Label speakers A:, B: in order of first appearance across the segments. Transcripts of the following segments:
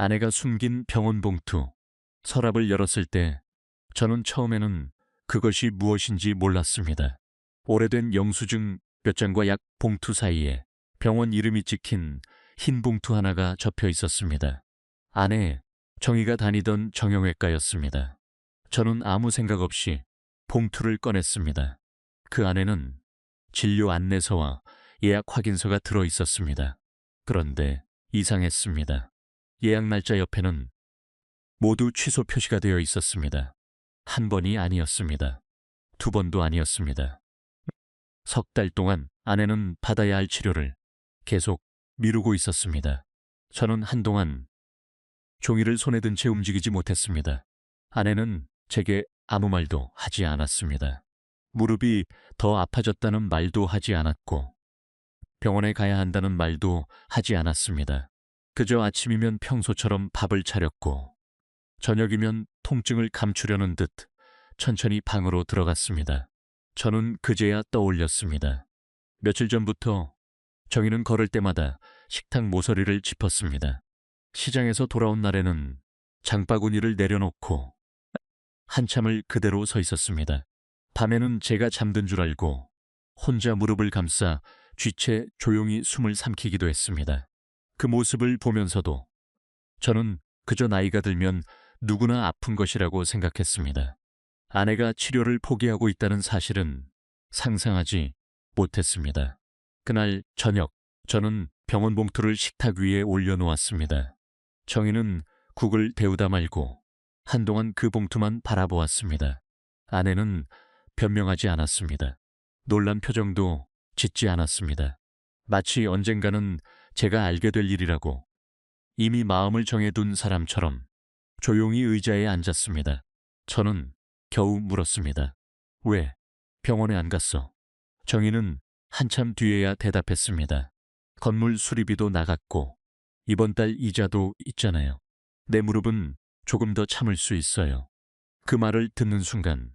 A: 아내가 숨긴 병원 봉투, 서랍을 열었을 때 저는 처음에는 그것이 무엇인지 몰랐습니다. 오래된 영수증 몇 장과 약 봉투 사이에 병원 이름이 찍힌 흰 봉투 하나가 접혀 있었습니다. 안에 정희가 다니던 정형외과였습니다. 저는 아무 생각 없이 봉투를 꺼냈습니다. 그 안에는 진료 안내서와 예약 확인서가 들어 있었습니다. 그런데 이상했습니다. 예약 날짜 옆에는 모두 취소 표시가 되어 있었습니다. 한 번이 아니었습니다. 두 번도 아니었습니다. 석 달 동안 아내는 받아야 할 치료를 계속 미루고 있었습니다. 저는 한동안 종이를 손에 든 채 움직이지 못했습니다. 아내는 제게 아무 말도 하지 않았습니다. 무릎이 더 아파졌다는 말도 하지 않았고 병원에 가야 한다는 말도 하지 않았습니다. 그저 아침이면 평소처럼 밥을 차렸고 저녁이면 통증을 감추려는 듯 천천히 방으로 들어갔습니다. 저는 그제야 떠올렸습니다. 며칠 전부터 정희는 걸을 때마다 식탁 모서리를 짚었습니다. 시장에서 돌아온 날에는 장바구니를 내려놓고 한참을 그대로 서 있었습니다. 밤에는 제가 잠든 줄 알고 혼자 무릎을 감싸 쥐채 조용히 숨을 삼키기도 했습니다. 그 모습을 보면서도 저는 그저 나이가 들면 누구나 아픈 것이라고 생각했습니다. 아내가 치료를 포기하고 있다는 사실은 상상하지 못했습니다. 그날 저녁, 저는 병원 봉투를 식탁 위에 올려놓았습니다. 정희는 국을 데우다 말고 한동안 그 봉투만 바라보았습니다. 아내는 변명하지 않았습니다. 놀란 표정도 짓지 않았습니다. 마치 언젠가는 제가 알게 될 일이라고 이미 마음을 정해둔 사람처럼 조용히 의자에 앉았습니다. 저는 겨우 물었습니다. 왜 병원에 안 갔어? 정희는 한참 뒤에야 대답했습니다. 건물 수리비도 나갔고 이번 달 이자도 있잖아요. 내 무릎은 조금 더 참을 수 있어요. 그 말을 듣는 순간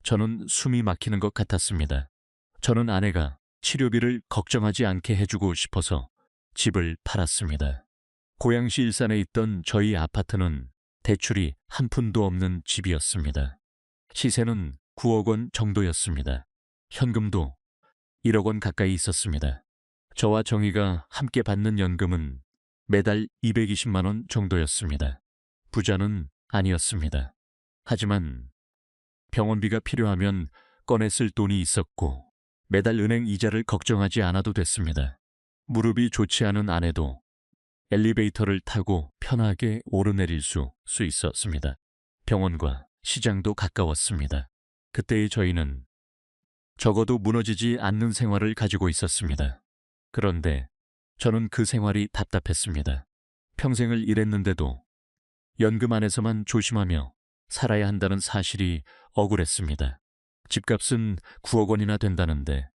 A: 저는 숨이 막히는 것 같았습니다. 저는 아내가 치료비를 걱정하지 않게 해주고 싶어서 집을 팔았습니다. 고양시 일산에 있던 저희 아파트는 대출이 한 푼도 없는 집이었습니다. 시세는 9억 원 정도였습니다. 현금도 1억 원 가까이 있었습니다. 저와 정희가 함께 받는 연금은 매달 220만 원 정도였습니다. 부자는 아니었습니다. 하지만 병원비가 필요하면 꺼내 쓸 돈이 있었고 매달 은행 이자를 걱정하지 않아도 됐습니다. 무릎이 좋지 않은 아내도 엘리베이터를 타고 편하게 오르내릴 수 있었습니다. 병원과 시장도 가까웠습니다. 그때의 저희는 적어도 무너지지 않는 생활을 가지고 있었습니다. 그런데 저는 그 생활이 답답했습니다. 평생을 일했는데도 연금 안에서만 조심하며 살아야 한다는 사실이 억울했습니다. 집값은 9억 원이나 된다는데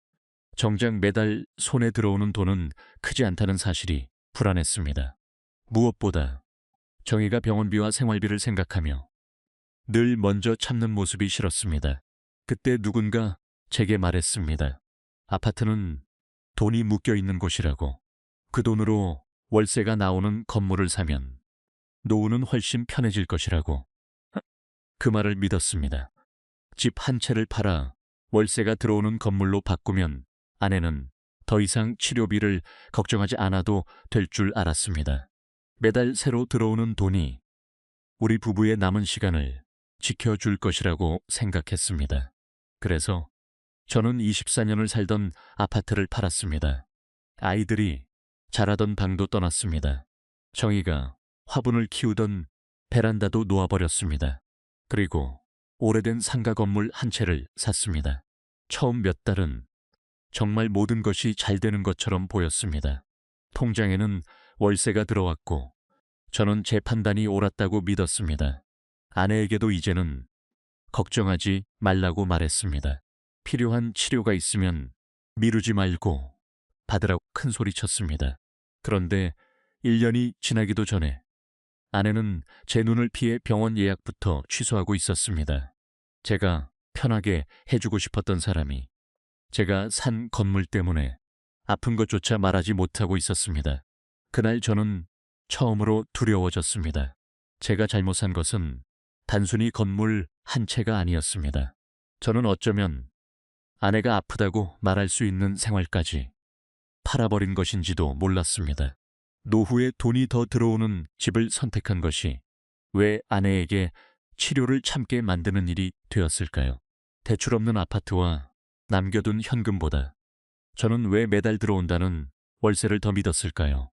A: 정작 매달 손에 들어오는 돈은 크지 않다는 사실이 불안했습니다. 무엇보다 정희가 병원비와 생활비를 생각하며 늘 먼저 참는 모습이 싫었습니다. 그때 누군가 제게 말했습니다. 아파트는 돈이 묶여 있는 곳이라고. 그 돈으로 월세가 나오는 건물을 사면 노후는 훨씬 편해질 것이라고. 그 말을 믿었습니다. 집 한 채를 팔아 월세가 들어오는 건물로 바꾸면 아내는 더 이상 치료비를 걱정하지 않아도 될 줄 알았습니다. 매달 새로 들어오는 돈이 우리 부부의 남은 시간을 지켜줄 것이라고 생각했습니다. 그래서 저는 24년을 살던 아파트를 팔았습니다. 아이들이 자라던 방도 떠났습니다. 정희가 화분을 키우던 베란다도 놓아버렸습니다. 그리고 오래된 상가 건물 한 채를 샀습니다. 처음 몇 달은 정말 모든 것이 잘 되는 것처럼 보였습니다. 통장에는 월세가 들어왔고 저는 제 판단이 옳았다고 믿었습니다. 아내에게도 이제는 걱정하지 말라고 말했습니다. 필요한 치료가 있으면 미루지 말고 받으라고 큰 소리 쳤습니다. 그런데 1년이 지나기도 전에 아내는 제 눈을 피해 병원 예약부터 취소하고 있었습니다. 제가 편하게 해주고 싶었던 사람이 제가 산 건물 때문에 아픈 것조차 말하지 못하고 있었습니다. 그날 저는 처음으로 두려워졌습니다. 제가 잘못 산 것은 단순히 건물 한 채가 아니었습니다. 저는 어쩌면 아내가 아프다고 말할 수 있는 생활까지 팔아버린 것인지도 몰랐습니다. 노후에 돈이 더 들어오는 집을 선택한 것이 왜 아내에게 치료를 참게 만드는 일이 되었을까요? 대출 없는 아파트와 남겨둔 현금보다 저는 왜 매달 들어온다는 월세를 더 믿었을까요?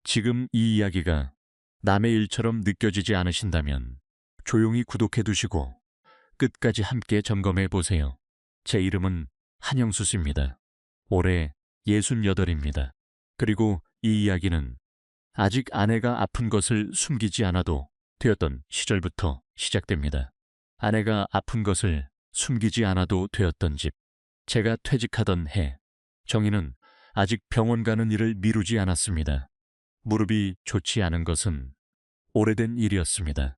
A: 지금 이 이야기가 남의 일처럼 느껴지지 않으신다면 조용히 구독해 두시고 끝까지 함께 점검해 보세요. 제 이름은 한영수입니다. 올해 68입니다. 그리고 이 이야기는 아직 아내가 아픈 것을 숨기지 않아도 되었던 시절부터 시작됩니다. 아내가 아픈 것을 숨기지 않아도 되었던 집. 제가 퇴직하던 해, 정희는 아직 병원 가는 일을 미루지 않았습니다. 무릎이 좋지 않은 것은 오래된 일이었습니다.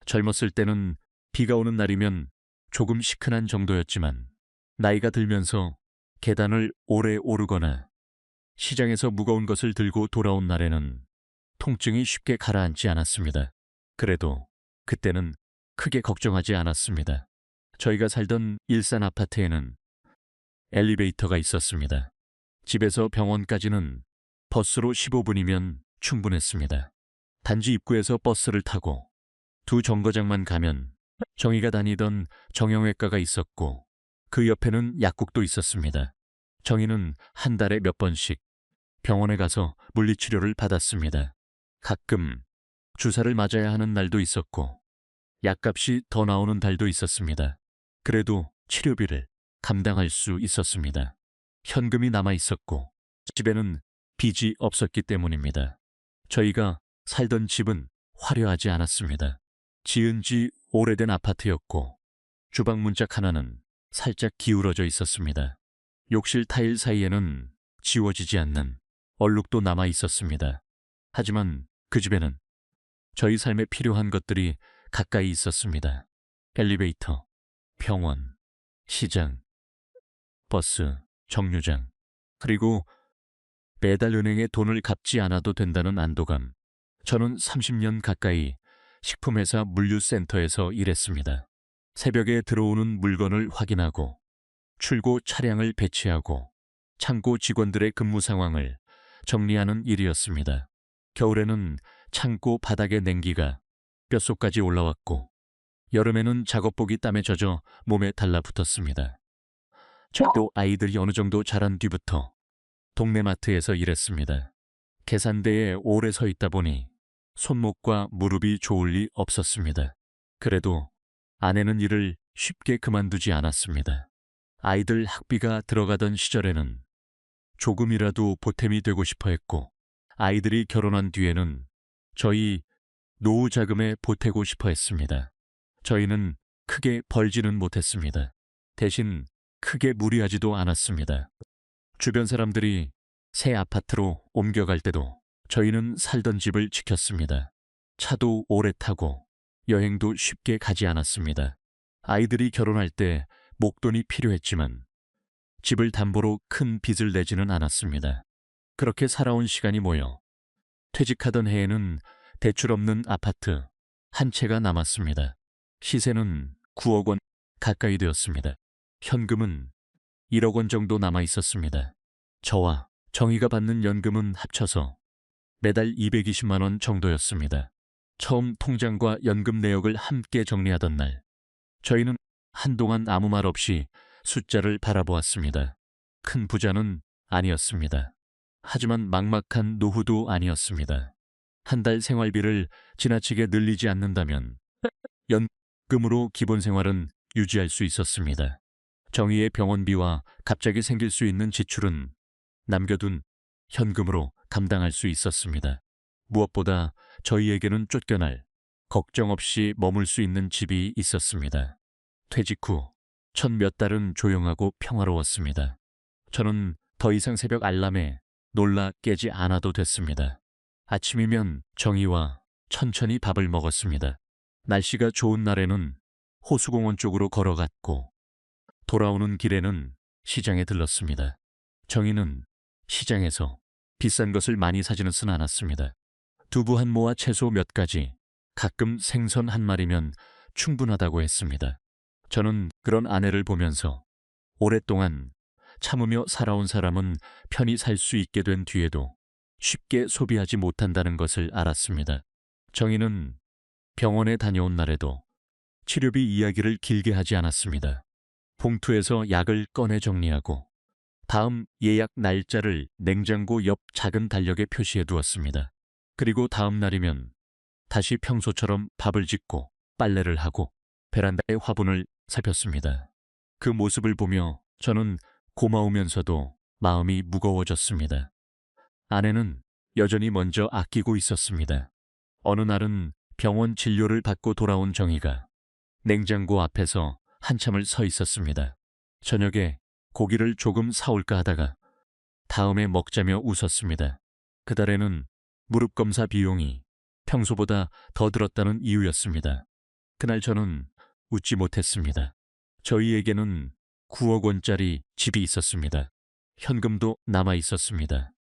A: 젊었을 때는 비가 오는 날이면 조금 시큰한 정도였지만 나이가 들면서 계단을 오래 오르거나 시장에서 무거운 것을 들고 돌아온 날에는 통증이 쉽게 가라앉지 않았습니다. 그래도 그때는 크게 걱정하지 않았습니다. 저희가 살던 일산 아파트에는 엘리베이터가 있었습니다. 집에서 병원까지는 버스로 15분이면 충분했습니다. 단지 입구에서 버스를 타고 두 정거장만 가면 정희가 다니던 정형외과가 있었고 그 옆에는 약국도 있었습니다. 정희는 한 달에 몇 번씩 병원에 가서 물리치료를 받았습니다. 가끔 주사를 맞아야 하는 날도 있었고 약값이 더 나오는 달도 있었습니다. 그래도 치료비를 감당할 수 있었습니다. 현금이 남아 있었고 집에는 빚이 없었기 때문입니다. 저희가 살던 집은 화려하지 않았습니다. 지은 지 오래된 아파트였고 주방 문짝 하나는 살짝 기울어져 있었습니다. 욕실 타일 사이에는 지워지지 않는 얼룩도 남아 있었습니다. 하지만 그 집에는 저희 삶에 필요한 것들이 가까이 있었습니다. 엘리베이터, 병원, 시장, 버스, 정류장, 그리고 매달 은행에 돈을 갚지 않아도 된다는 안도감. 저는 30년 가까이 식품회사 물류센터에서 일했습니다. 새벽에 들어오는 물건을 확인하고 출고 차량을 배치하고 창고 직원들의 근무 상황을 정리하는 일이었습니다. 겨울에는 창고 바닥의 냉기가 뼛속까지 올라왔고 여름에는 작업복이 땀에 젖어 몸에 달라붙었습니다. 저도 아이들이 어느 정도 자란 뒤부터 동네 마트에서 일했습니다. 계산대에 오래 서 있다 보니 손목과 무릎이 좋을 리 없었습니다. 그래도 아내는 일을 쉽게 그만두지 않았습니다. 아이들 학비가 들어가던 시절에는 조금이라도 보탬이 되고 싶어 했고 아이들이 결혼한 뒤에는 저희 노후 자금에 보태고 싶어 했습니다. 저희는 크게 벌지는 못했습니다. 대신 크게 무리하지도 않았습니다. 주변 사람들이 새 아파트로 옮겨갈 때도 저희는 살던 집을 지켰습니다. 차도 오래 타고 여행도 쉽게 가지 않았습니다. 아이들이 결혼할 때 목돈이 필요했지만 집을 담보로 큰 빚을 내지는 않았습니다. 그렇게 살아온 시간이 모여 퇴직하던 해에는 대출 없는 아파트 한 채가 남았습니다. 시세는 9억 원 가까이 되었습니다. 현금은 1억 원 정도 남아 있었습니다. 저와 정희가 받는 연금은 합쳐서 매달 220만 원 정도였습니다. 처음 통장과 연금 내역을 함께 정리하던 날, 저희는 한동안 아무 말 없이 숫자를 바라보았습니다. 큰 부자는 아니었습니다. 하지만 막막한 노후도 아니었습니다. 한 달 생활비를 지나치게 늘리지 않는다면 연금으로 기본 생활은 유지할 수 있었습니다. 정희의 병원비와 갑자기 생길 수 있는 지출은 남겨둔 현금으로 감당할 수 있었습니다. 무엇보다 저희에게는 쫓겨날 걱정 없이 머물 수 있는 집이 있었습니다. 퇴직 후 첫 몇 달은 조용하고 평화로웠습니다. 저는 더 이상 새벽 알람에 놀라 깨지 않아도 됐습니다. 아침이면 정희와 천천히 밥을 먹었습니다. 날씨가 좋은 날에는 호수공원 쪽으로 걸어갔고 돌아오는 길에는 시장에 들렀습니다. 정희는 시장에서 비싼 것을 많이 사지는 않았습니다. 두부 한 모와 채소 몇 가지, 가끔 생선 한 마리면 충분하다고 했습니다. 저는 그런 아내를 보면서 오랫동안 참으며 살아온 사람은 편히 살 수 있게 된 뒤에도 쉽게 소비하지 못한다는 것을 알았습니다. 정희는 병원에 다녀온 날에도 치료비 이야기를 길게 하지 않았습니다. 봉투에서 약을 꺼내 정리하고 다음 예약 날짜를 냉장고 옆 작은 달력에 표시해 두었습니다. 그리고 다음 날이면 다시 평소처럼 밥을 짓고 빨래를 하고 베란다의 화분을 살폈습니다. 그 모습을 보며 저는 고마우면서도 마음이 무거워졌습니다. 아내는 여전히 먼저 아끼고 있었습니다. 어느 날은 병원 진료를 받고 돌아온 정희가 냉장고 앞에서 한참을 서 있었습니다. 저녁에 고기를 조금 사올까 하다가 다음에 먹자며 웃었습니다. 그달에는 무릎 검사 비용이 평소보다 더 들었다는 이유였습니다. 그날 저는 웃지 못했습니다. 저희에게는 9억 원짜리 집이 있었습니다. 현금도 남아 있었습니다.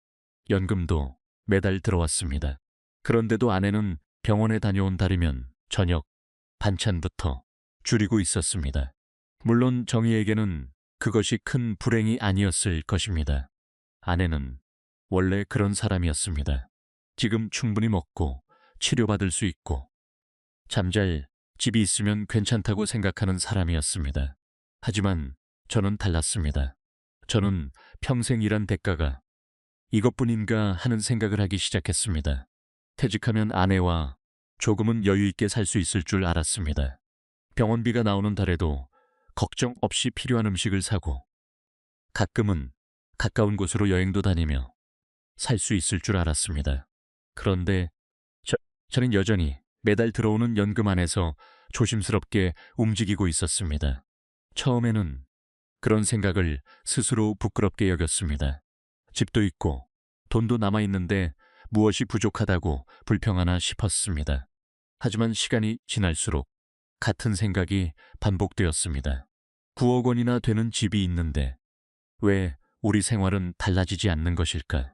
A: 연금도 매달 들어왔습니다. 그런데도 아내는 병원에 다녀온 달이면 저녁, 반찬부터 줄이고 있었습니다. 물론 정희에게는 그것이 큰 불행이 아니었을 것입니다. 아내는 원래 그런 사람이었습니다. 지금 충분히 먹고 치료받을 수 있고 잠잘 집이 있으면 괜찮다고 생각하는 사람이었습니다. 하지만 저는 달랐습니다. 저는 평생 일한 대가가 이것뿐인가 하는 생각을 하기 시작했습니다. 퇴직하면 아내와 조금은 여유 있게 살 수 있을 줄 알았습니다. 병원비가 나오는 달에도 걱정 없이 필요한 음식을 사고 가끔은 가까운 곳으로 여행도 다니며 살 수 있을 줄 알았습니다. 그런데 저는 여전히 매달 들어오는 연금 안에서 조심스럽게 움직이고 있었습니다. 처음에는 그런 생각을 스스로 부끄럽게 여겼습니다. 집도 있고 돈도 남아있는데 무엇이 부족하다고 불평하나 싶었습니다. 하지만 시간이 지날수록 같은 생각이 반복되었습니다. 9억 원이나 되는 집이 있는데 왜 우리 생활은 달라지지 않는 것일까?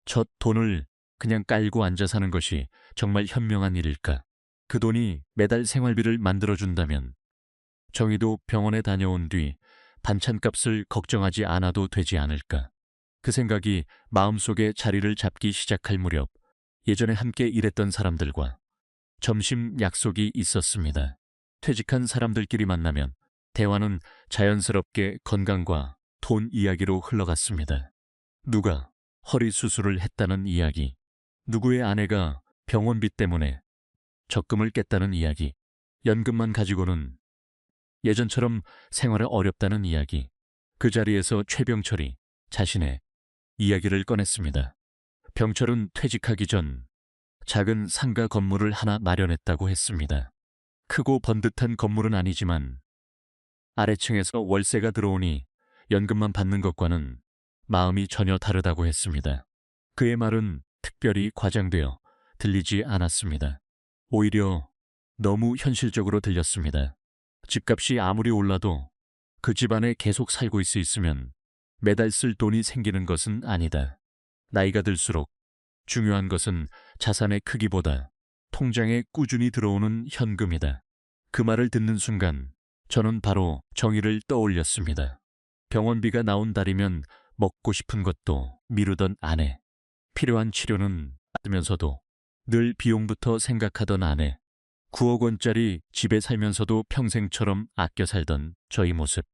A: 저 돈을 그냥 깔고 앉아 사는 것이 정말 현명한 일일까? 그 돈이 매달 생활비를 만들어준다면 정희도 병원에 다녀온 뒤 반찬값을 걱정하지 않아도 되지 않을까? 그 생각이 마음속에 자리를 잡기 시작할 무렵 예전에 함께 일했던 사람들과 점심 약속이 있었습니다. 퇴직한 사람들끼리 만나면 대화는 자연스럽게 건강과 돈 이야기로 흘러갔습니다. 누가 허리 수술을 했다는 이야기, 누구의 아내가 병원비 때문에 적금을 깼다는 이야기, 연금만 가지고는 예전처럼 생활이 어렵다는 이야기. 그 자리에서 최병철이 자신의 이야기를 꺼냈습니다. 병철은 퇴직하기 전 작은 상가 건물을 하나 마련했다고 했습니다. 크고 번듯한 건물은 아니지만 아래층에서 월세가 들어오니 연금만 받는 것과는 마음이 전혀 다르다고 했습니다. 그의 말은 특별히 과장되어 들리지 않았습니다. 오히려 너무 현실적으로 들렸습니다. 집값이 아무리 올라도 그 집안에 계속 살고 있으면 매달 쓸 돈이 생기는 것은 아니다. 나이가 들수록 중요한 것은 자산의 크기보다 통장에 꾸준히 들어오는 현금이다. 그 말을 듣는 순간 저는 바로 정희를 떠올렸습니다. 병원비가 나온 달이면 먹고 싶은 것도 미루던 아내, 필요한 치료는 받으면서도 늘 비용부터 생각하던 아내, 9억 원짜리 집에 살면서도 평생처럼 아껴 살던 저희 모습.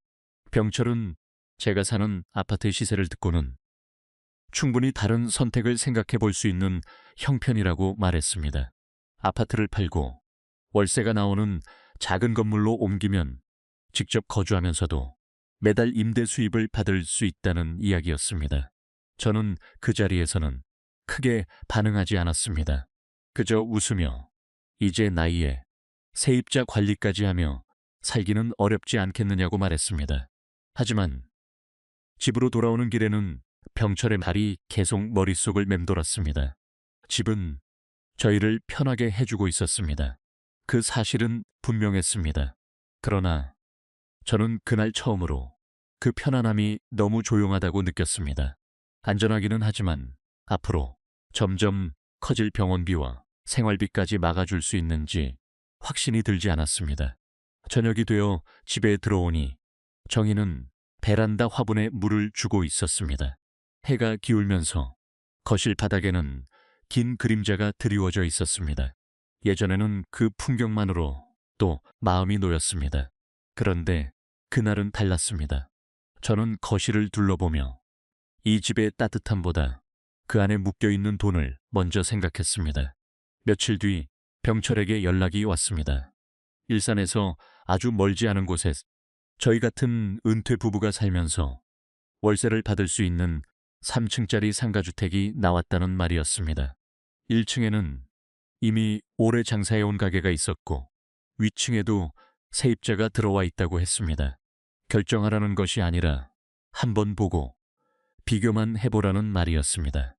A: 병철은 제가 사는 아파트 시세를 듣고는 충분히 다른 선택을 생각해 볼 수 있는 형편이라고 말했습니다. 아파트를 팔고 월세가 나오는 작은 건물로 옮기면 직접 거주하면서도 매달 임대 수입을 받을 수 있다는 이야기였습니다. 저는 그 자리에서는 크게 반응하지 않았습니다. 그저 웃으며 이제 나이에 세입자 관리까지 하며 살기는 어렵지 않겠느냐고 말했습니다. 하지만 집으로 돌아오는 길에는 병철의 말이 계속 머릿속을 맴돌았습니다. 집은 저희를 편하게 해주고 있었습니다. 그 사실은 분명했습니다. 그러나 저는 그날 처음으로 그 편안함이 너무 조용하다고 느꼈습니다. 안전하기는 하지만 앞으로 점점 커질 병원비와 생활비까지 막아줄 수 있는지 확신이 들지 않았습니다. 저녁이 되어 집에 들어오니 정희는 베란다 화분에 물을 주고 있었습니다. 해가 기울면서 거실 바닥에는 긴 그림자가 드리워져 있었습니다. 예전에는 그 풍경만으로 또 마음이 놓였습니다. 그런데 그날은 달랐습니다. 저는 거실을 둘러보며 이 집의 따뜻함보다 그 안에 묶여있는 돈을 먼저 생각했습니다. 며칠 뒤 병철에게 연락이 왔습니다. 일산에서 아주 멀지 않은 곳에 저희 같은 은퇴 부부가 살면서 월세를 받을 수 있는 3층짜리 상가주택이 나왔다는 말이었습니다. 1층에는 이미 오래 장사해온 가게가 있었고 위층에도 세입자가 들어와 있다고 했습니다. 결정하라는 것이 아니라 한번 보고 비교만 해보라는 말이었습니다.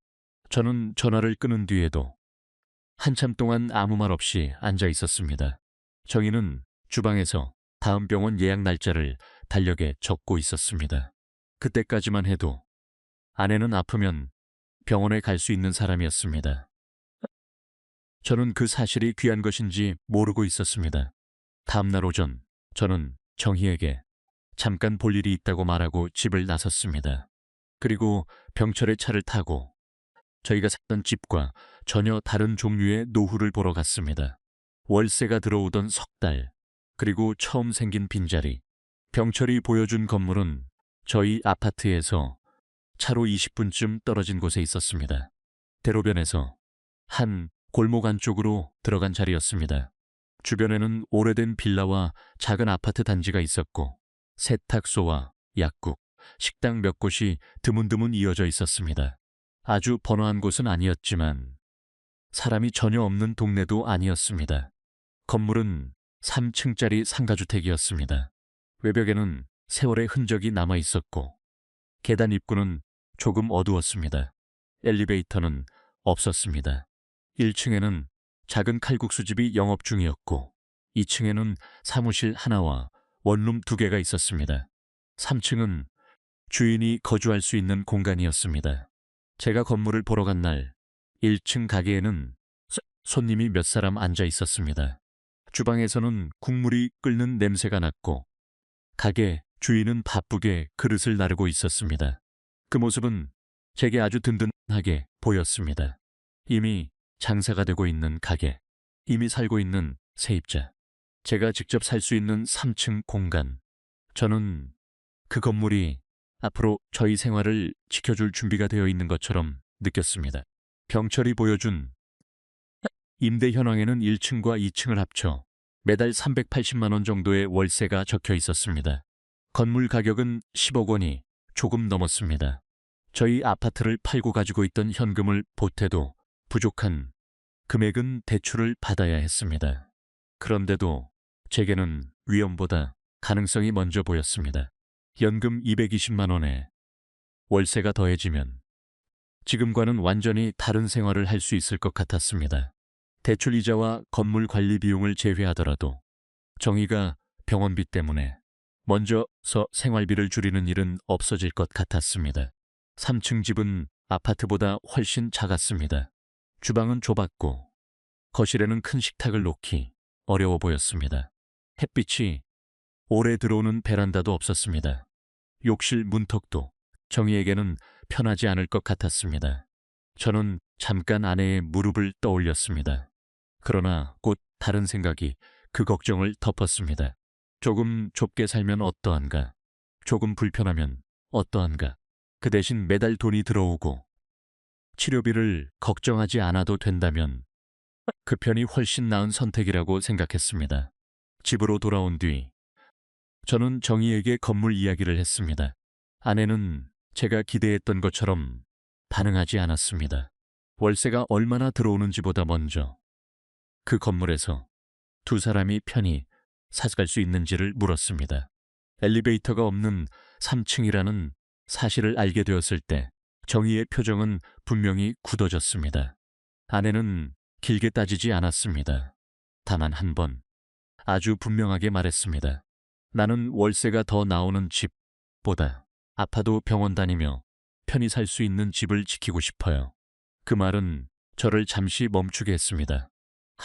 A: 저는 전화를 끊은 뒤에도 한참 동안 아무 말 없이 앉아 있었습니다. 정희는 주방에서 다음 병원 예약 날짜를 달력에 적고 있었습니다. 그때까지만 해도 아내는 아프면 병원에 갈 수 있는 사람이었습니다. 저는 그 사실이 귀한 것인지 모르고 있었습니다. 다음 날 오전 저는 정희에게 잠깐 볼 일이 있다고 말하고 집을 나섰습니다. 그리고 병철의 차를 타고 저희가 살던 집과 전혀 다른 종류의 노후를 보러 갔습니다. 월세가 들어오던 석 달, 그리고 처음 생긴 빈자리. 병철이 보여준 건물은 저희 아파트에서 차로 20분쯤 떨어진 곳에 있었습니다. 대로변에서 한 골목 안쪽으로 들어간 자리였습니다. 주변에는 오래된 빌라와 작은 아파트 단지가 있었고 세탁소와 약국, 식당 몇 곳이 드문드문 이어져 있었습니다. 아주 번화한 곳은 아니었지만 사람이 전혀 없는 동네도 아니었습니다. 건물은 3층짜리 상가주택이었습니다. 외벽에는 세월의 흔적이 남아 있었고 계단 입구는 조금 어두웠습니다. 엘리베이터는 없었습니다. 1층에는 작은 칼국수집이 영업 중이었고 2층에는 사무실 하나와 원룸 2개가 있었습니다. 3층은 주인이 거주할 수 있는 공간이었습니다. 제가 건물을 보러 간 날 1층 가게에는 손님이 몇 사람 앉아 있었습니다. 주방에서는 국물이 끓는 냄새가 났고 가게 주인은 바쁘게 그릇을 나르고 있었습니다. 그 모습은 제게 아주 든든하게 보였습니다. 이미 장사가 되고 있는 가게, 이미 살고 있는 세입자, 제가 직접 살 수 있는 3층 공간. 저는 그 건물이 앞으로 저희 생활을 지켜줄 준비가 되어 있는 것처럼 느꼈습니다. 병철이 보여준 임대 현황에는 1층과 2층을 합쳐 매달 380만 원 정도의 월세가 적혀 있었습니다. 건물 가격은 10억 원이 조금 넘었습니다. 저희 아파트를 팔고 가지고 있던 현금을 보태도 부족한 금액은 대출을 받아야 했습니다. 그런데도 제게는 위험보다 가능성이 먼저 보였습니다. 연금 220만 원에 월세가 더해지면 지금과는 완전히 다른 생활을 할 수 있을 것 같았습니다. 대출 이자와 건물 관리 비용을 제외하더라도 정희가 병원비 때문에 먼저서 생활비를 줄이는 일은 없어질 것 같았습니다. 3층 집은 아파트보다 훨씬 작았습니다. 주방은 좁았고 거실에는 큰 식탁을 놓기 어려워 보였습니다. 햇빛이 오래 들어오는 베란다도 없었습니다. 욕실 문턱도 정희에게는 편하지 않을 것 같았습니다. 저는 잠깐 아내의 무릎을 떠올렸습니다. 그러나 곧 다른 생각이 그 걱정을 덮었습니다. 조금 좁게 살면 어떠한가? 조금 불편하면 어떠한가? 그 대신 매달 돈이 들어오고 치료비를 걱정하지 않아도 된다면 그 편이 훨씬 나은 선택이라고 생각했습니다. 집으로 돌아온 뒤 저는 정희에게 건물 이야기를 했습니다. 아내는 제가 기대했던 것처럼 반응하지 않았습니다. 월세가 얼마나 들어오는지보다 먼저 그 건물에서 두 사람이 편히 살아갈 수 있는지를 물었습니다. 엘리베이터가 없는 3층이라는 사실을 알게 되었을 때 정희의 표정은 분명히 굳어졌습니다. 아내는 길게 따지지 않았습니다. 다만 한 번 아주 분명하게 말했습니다. 나는 월세가 더 나오는 집보다 아파도 병원 다니며 편히 살 수 있는 집을 지키고 싶어요. 그 말은 저를 잠시 멈추게 했습니다.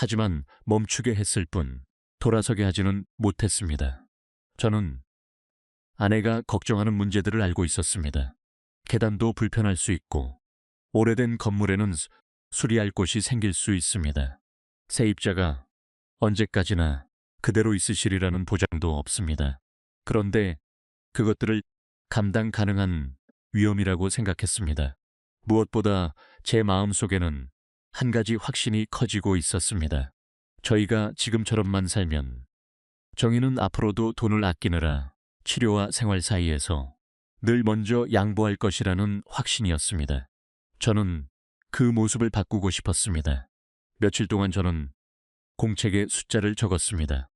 A: 하지만 멈추게 했을 뿐 돌아서게 하지는 못했습니다. 저는 아내가 걱정하는 문제들을 알고 있었습니다. 계단도 불편할 수 있고 오래된 건물에는 수리할 곳이 생길 수 있습니다. 세입자가 언제까지나 그대로 있으시리라는 보장도 없습니다. 그런데 그것들을 감당 가능한 위험이라고 생각했습니다. 무엇보다 제 마음속에는 한 가지 확신이 커지고 있었습니다. 저희가 지금처럼만 살면 정희는 앞으로도 돈을 아끼느라 치료와 생활 사이에서 늘 먼저 양보할 것이라는 확신이었습니다. 저는 그 모습을 바꾸고 싶었습니다. 며칠 동안 저는 공책에 숫자를 적었습니다.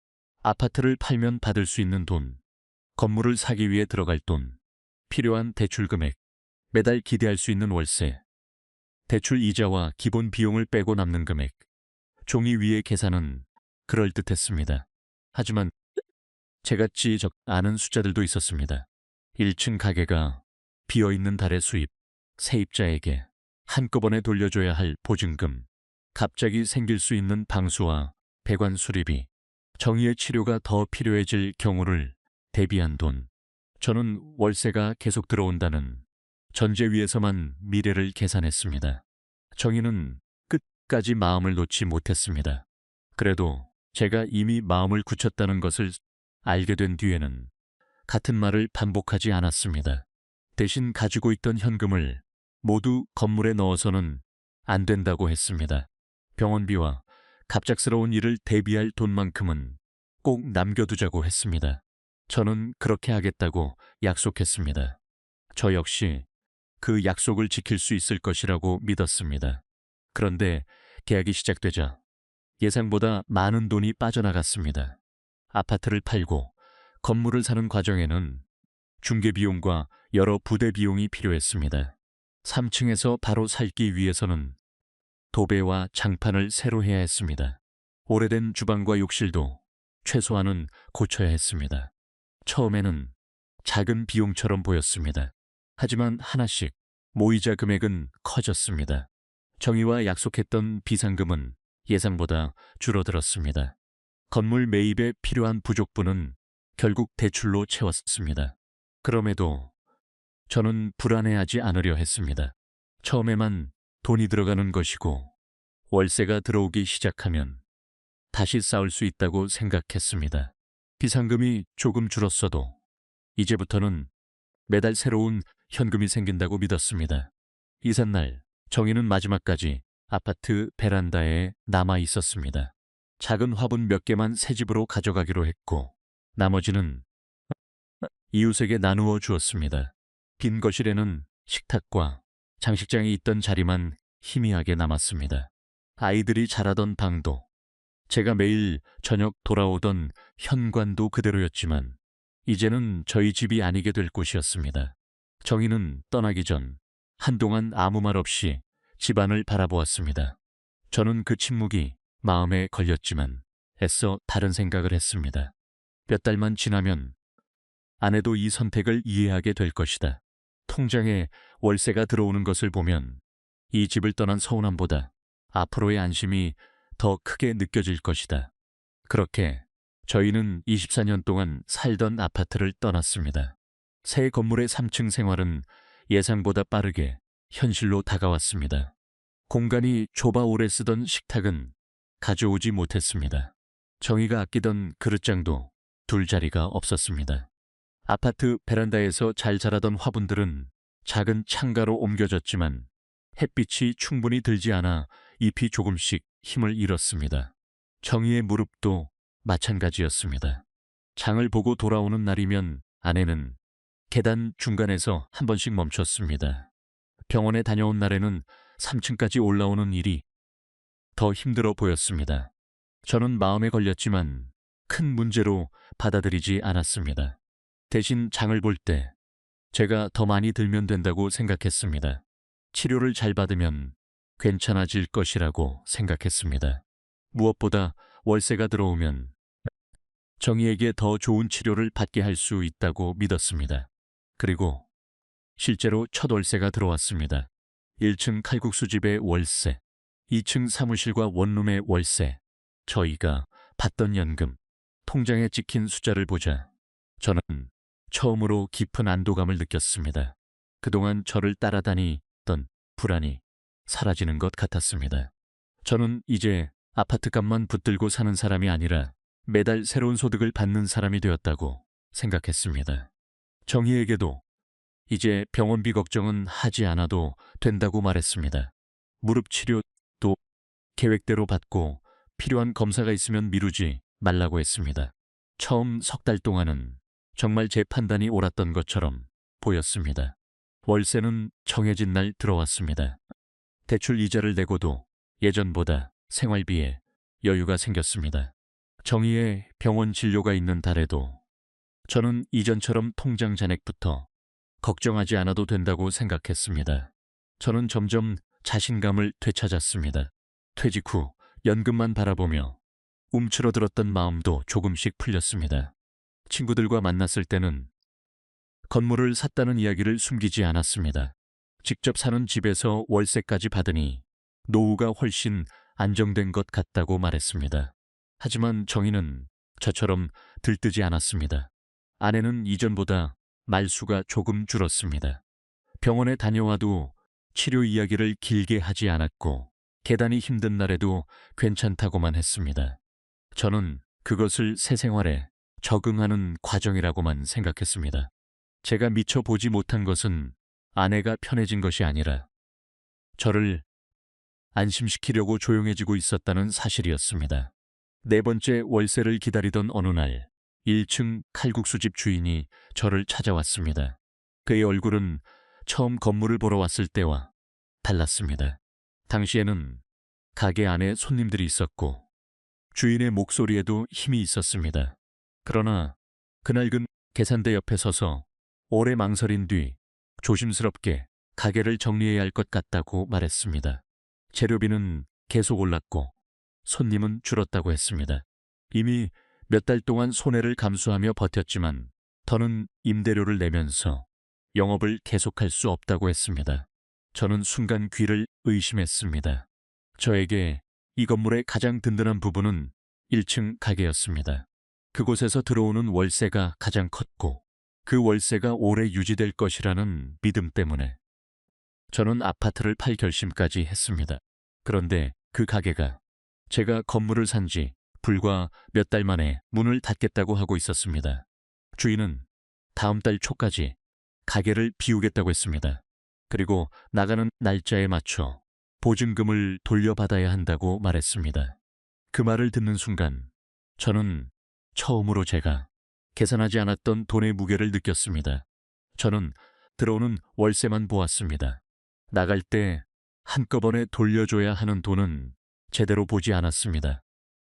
A: 아파트를 팔면 받을 수 있는 돈, 건물을 사기 위해 들어갈 돈, 필요한 대출 금액, 매달 기대할 수 있는 월세, 대출 이자와 기본 비용을 빼고 남는 금액. 종이 위의 계산은 그럴듯했습니다. 하지만 제같이 아는 숫자들도 있었습니다. 1층 가게가 비어있는 달의 수입, 세입자에게 한꺼번에 돌려줘야 할 보증금, 갑자기 생길 수 있는 방수와 배관 수리비, 정희의 치료가 더 필요해질 경우를 대비한 돈. 저는 월세가 계속 들어온다는 전제 위에서만 미래를 계산했습니다. 정희는 끝까지 마음을 놓지 못했습니다. 그래도 제가 이미 마음을 굳혔다는 것을 알게 된 뒤에는 같은 말을 반복하지 않았습니다. 대신 가지고 있던 현금을 모두 건물에 넣어서는 안 된다고 했습니다. 병원비와 갑작스러운 일을 대비할 돈만큼은 꼭 남겨두자고 했습니다. 저는 그렇게 하겠다고 약속했습니다. 저 역시 그 약속을 지킬 수 있을 것이라고 믿었습니다. 그런데 계약이 시작되자 예상보다 많은 돈이 빠져나갔습니다. 아파트를 팔고 건물을 사는 과정에는 중개비용과 여러 부대 비용이 필요했습니다. 3층에서 바로 살기 위해서는 도배와 장판을 새로 해야 했습니다. 오래된 주방과 욕실도 최소한은 고쳐야 했습니다. 처음에는 작은 비용처럼 보였습니다. 하지만 하나씩 모이자 금액은 커졌습니다. 정희와 약속했던 비상금은 예상보다 줄어들었습니다. 건물 매입에 필요한 부족분은 결국 대출로 채웠습니다. 그럼에도 저는 불안해하지 않으려 했습니다. 처음에만 돈이 들어가는 것이고 월세가 들어오기 시작하면 다시 쌓을 수 있다고 생각했습니다. 비상금이 조금 줄었어도 이제부터는 매달 새로운 현금이 생긴다고 믿었습니다. 이삿날 정희는 마지막까지 아파트 베란다에 남아 있었습니다. 작은 화분 몇 개만 새 집으로 가져가기로 했고 나머지는 이웃에게 나누어 주었습니다. 빈 거실에는 식탁과 장식장이 있던 자리만 희미하게 남았습니다. 아이들이 자라던 방도, 제가 매일 저녁 돌아오던 현관도 그대로였지만 이제는 저희 집이 아니게 될 곳이었습니다. 정희는 떠나기 전 한동안 아무 말 없이 집안을 바라보았습니다. 저는 그 침묵이 마음에 걸렸지만 애써 다른 생각을 했습니다. 몇 달만 지나면 아내도 이 선택을 이해하게 될 것이다. 통장에 월세가 들어오는 것을 보면 이 집을 떠난 서운함보다 앞으로의 안심이 더 크게 느껴질 것이다. 그렇게 저희는 24년 동안 살던 아파트를 떠났습니다. 새 건물의 3층 생활은 예상보다 빠르게 현실로 다가왔습니다. 공간이 좁아 오래 쓰던 식탁은 가져오지 못했습니다. 정희가 아끼던 그릇장도 둘 자리가 없었습니다. 아파트 베란다에서 잘 자라던 화분들은 작은 창가로 옮겨졌지만 햇빛이 충분히 들지 않아 잎이 조금씩 힘을 잃었습니다. 정희의 무릎도 마찬가지였습니다. 장을 보고 돌아오는 날이면 아내는 계단 중간에서 한 번씩 멈췄습니다. 병원에 다녀온 날에는 3층까지 올라오는 일이 더 힘들어 보였습니다. 저는 마음에 걸렸지만 큰 문제로 받아들이지 않았습니다. 대신 장을 볼 때 제가 더 많이 들면 된다고 생각했습니다. 치료를 잘 받으면 괜찮아질 것이라고 생각했습니다. 무엇보다 월세가 들어오면 정희에게 더 좋은 치료를 받게 할 수 있다고 믿었습니다. 그리고 실제로 첫 월세가 들어왔습니다. 1층 칼국수집의 월세, 2층 사무실과 원룸의 월세, 저희가 받던 연금, 통장에 찍힌 숫자를 보자 저는 처음으로 깊은 안도감을 느꼈습니다. 그동안 저를 따라다니던 불안이 사라지는 것 같았습니다. 저는 이제 아파트값만 붙들고 사는 사람이 아니라 매달 새로운 소득을 받는 사람이 되었다고 생각했습니다. 정희에게도 이제 병원비 걱정은 하지 않아도 된다고 말했습니다. 무릎 치료도 계획대로 받고 필요한 검사가 있으면 미루지 말라고 했습니다. 처음 석 달 동안은 정말 제 판단이 옳았던 것처럼 보였습니다. 월세는 정해진 날 들어왔습니다. 대출 이자를 내고도 예전보다 생활비에 여유가 생겼습니다. 정희의 병원 진료가 있는 달에도 저는 이전처럼 통장 잔액부터 걱정하지 않아도 된다고 생각했습니다. 저는 점점 자신감을 되찾았습니다. 퇴직 후 연금만 바라보며 움츠러들었던 마음도 조금씩 풀렸습니다. 친구들과 만났을 때는 건물을 샀다는 이야기를 숨기지 않았습니다. 직접 사는 집에서 월세까지 받으니 노후가 훨씬 안정된 것 같다고 말했습니다. 하지만 정희는 저처럼 들뜨지 않았습니다. 아내는 이전보다 말수가 조금 줄었습니다. 병원에 다녀와도 치료 이야기를 길게 하지 않았고 계단이 힘든 날에도 괜찮다고만 했습니다. 저는 그것을 새 생활에 적응하는 과정이라고만 생각했습니다. 제가 미처 보지 못한 것은 아내가 편해진 것이 아니라 저를 안심시키려고 조용해지고 있었다는 사실이었습니다. 네 번째 월세를 기다리던 어느 날 1층 칼국수집 주인이 저를 찾아왔습니다. 그의 얼굴은 처음 건물을 보러 왔을 때와 달랐습니다. 당시에는 가게 안에 손님들이 있었고 주인의 목소리에도 힘이 있었습니다. 그러나 그날 계산대 옆에 서서 오래 망설인 뒤 조심스럽게 가게를 정리해야 할 것 같다고 말했습니다. 재료비는 계속 올랐고 손님은 줄었다고 했습니다. 이미 몇 달 동안 손해를 감수하며 버텼지만 더는 임대료를 내면서 영업을 계속할 수 없다고 했습니다. 저는 순간 귀를 의심했습니다. 저에게 이 건물의 가장 든든한 부분은 1층 가게였습니다. 그곳에서 들어오는 월세가 가장 컸고 그 월세가 오래 유지될 것이라는 믿음 때문에 저는 아파트를 팔 결심까지 했습니다. 그런데 그 가게가 제가 건물을 산 지 불과 몇 달 만에 문을 닫겠다고 하고 있었습니다. 주인은 다음 달 초까지 가게를 비우겠다고 했습니다. 그리고 나가는 날짜에 맞춰 보증금을 돌려받아야 한다고 말했습니다. 그 말을 듣는 순간 저는 처음으로 제가 계산하지 않았던 돈의 무게를 느꼈습니다. 저는 들어오는 월세만 보았습니다. 나갈 때 한꺼번에 돌려줘야 하는 돈은 제대로 보지 않았습니다.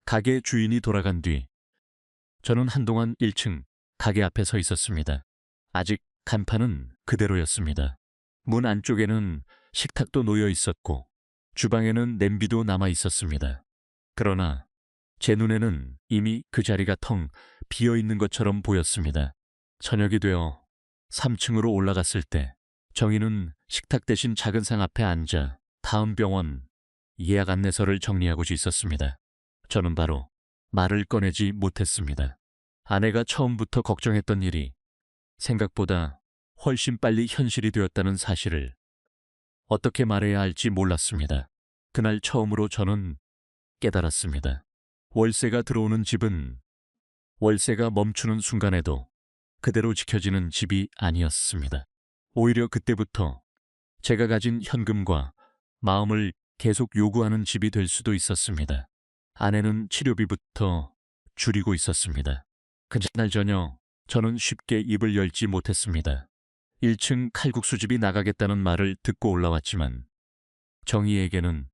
A: 가게 주인이 돌아간 뒤 저는 한동안 1층 가게 앞에 서 있었습니다. 아직 간판은 그대로였습니다. 문 안쪽에는 식탁도 놓여 있었고 주방에는 냄비도 남아 있었습니다. 그러나 제 눈에는 이미 그 자리가 텅 비어 있는 것처럼 보였습니다. 저녁이 되어 3층으로 올라갔을 때 정희는 식탁 대신 작은 상 앞에 앉아 다음 병원 예약 안내서를 정리하고 있었습니다. 저는 바로 말을 꺼내지 못했습니다. 아내가 처음부터 걱정했던 일이 생각보다 훨씬 빨리 현실이 되었다는 사실을 어떻게 말해야 할지 몰랐습니다. 그날 처음으로 저는 깨달았습니다. 월세가 들어오는 집은 월세가 멈추는 순간에도 그대로 지켜지는 집이 아니었습니다. 오히려 그때부터 제가 가진 현금과 마음을 계속 요구하는 집이 될 수도 있었습니다. 아내는 치료비부터 줄이고 있었습니다. 그날 저녁 저는 쉽게 입을 열지 못했습니다. 1층 칼국수집이 나가겠다는 말을 듣고 올라왔지만 정희에게는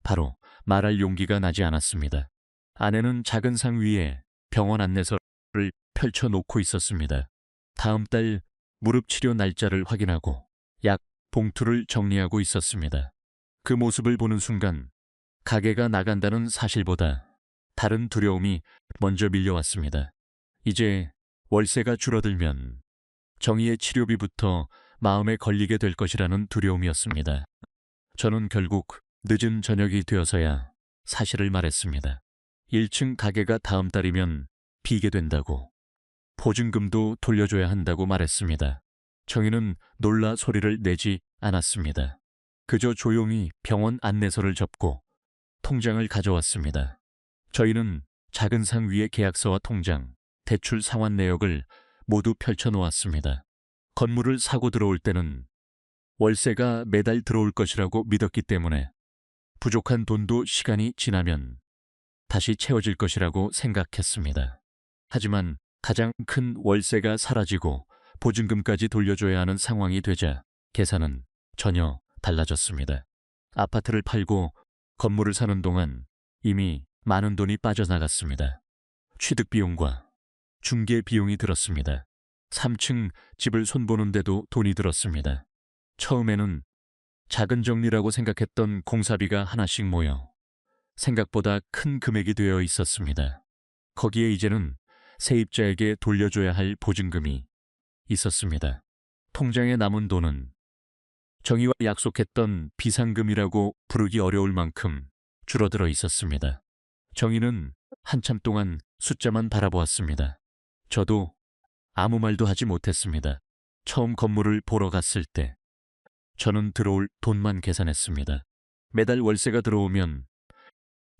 A: 바로 말할 용기가 나지 않았습니다. 아내는 작은 상 위에 병원 안내서를 펼쳐놓고 있었습니다. 다음 달 무릎 치료 날짜를 확인하고 약 봉투를 정리하고 있었습니다. 그 모습을 보는 순간 가게가 나간다는 사실보다 다른 두려움이 먼저 밀려왔습니다. 이제 월세가 줄어들면 정희의 치료비부터 마음에 걸리게 될 것이라는 두려움이었습니다. 저는 결국 늦은 저녁이 되어서야 사실을 말했습니다. 1층 가게가 다음 달이면 비게 된다고, 보증금도 돌려줘야 한다고 말했습니다. 정희는 놀라 소리를 내지 않았습니다. 그저 조용히 병원 안내서를 접고 통장을 가져왔습니다. 저희는 작은 상 위에 계약서와 통장, 대출 상환 내역을 모두 펼쳐놓았습니다. 건물을 사고 들어올 때는 월세가 매달 들어올 것이라고 믿었기 때문에 부족한 돈도 시간이 지나면 다시 채워질 것이라고 생각했습니다. 하지만 가장 큰 월세가 사라지고 보증금까지 돌려줘야 하는 상황이 되자 계산은 전혀 달라졌습니다. 아파트를 팔고 건물을 사는 동안 이미 많은 돈이 빠져나갔습니다. 취득 비용과 중개 비용이 들었습니다. 3층 집을 손보는데도 돈이 들었습니다. 처음에는 작은 정리라고 생각했던 공사비가 하나씩 모여 생각보다 큰 금액이 되어 있었습니다. 거기에 이제는 세입자에게 돌려줘야 할 보증금이 있었습니다. 통장에 남은 돈은 정희와 약속했던 비상금이라고 부르기 어려울 만큼 줄어들어 있었습니다. 정희는 한참 동안 숫자만 바라보았습니다. 저도 아무 말도 하지 못했습니다. 처음 건물을 보러 갔을 때 저는 들어올 돈만 계산했습니다. 매달 월세가 들어오면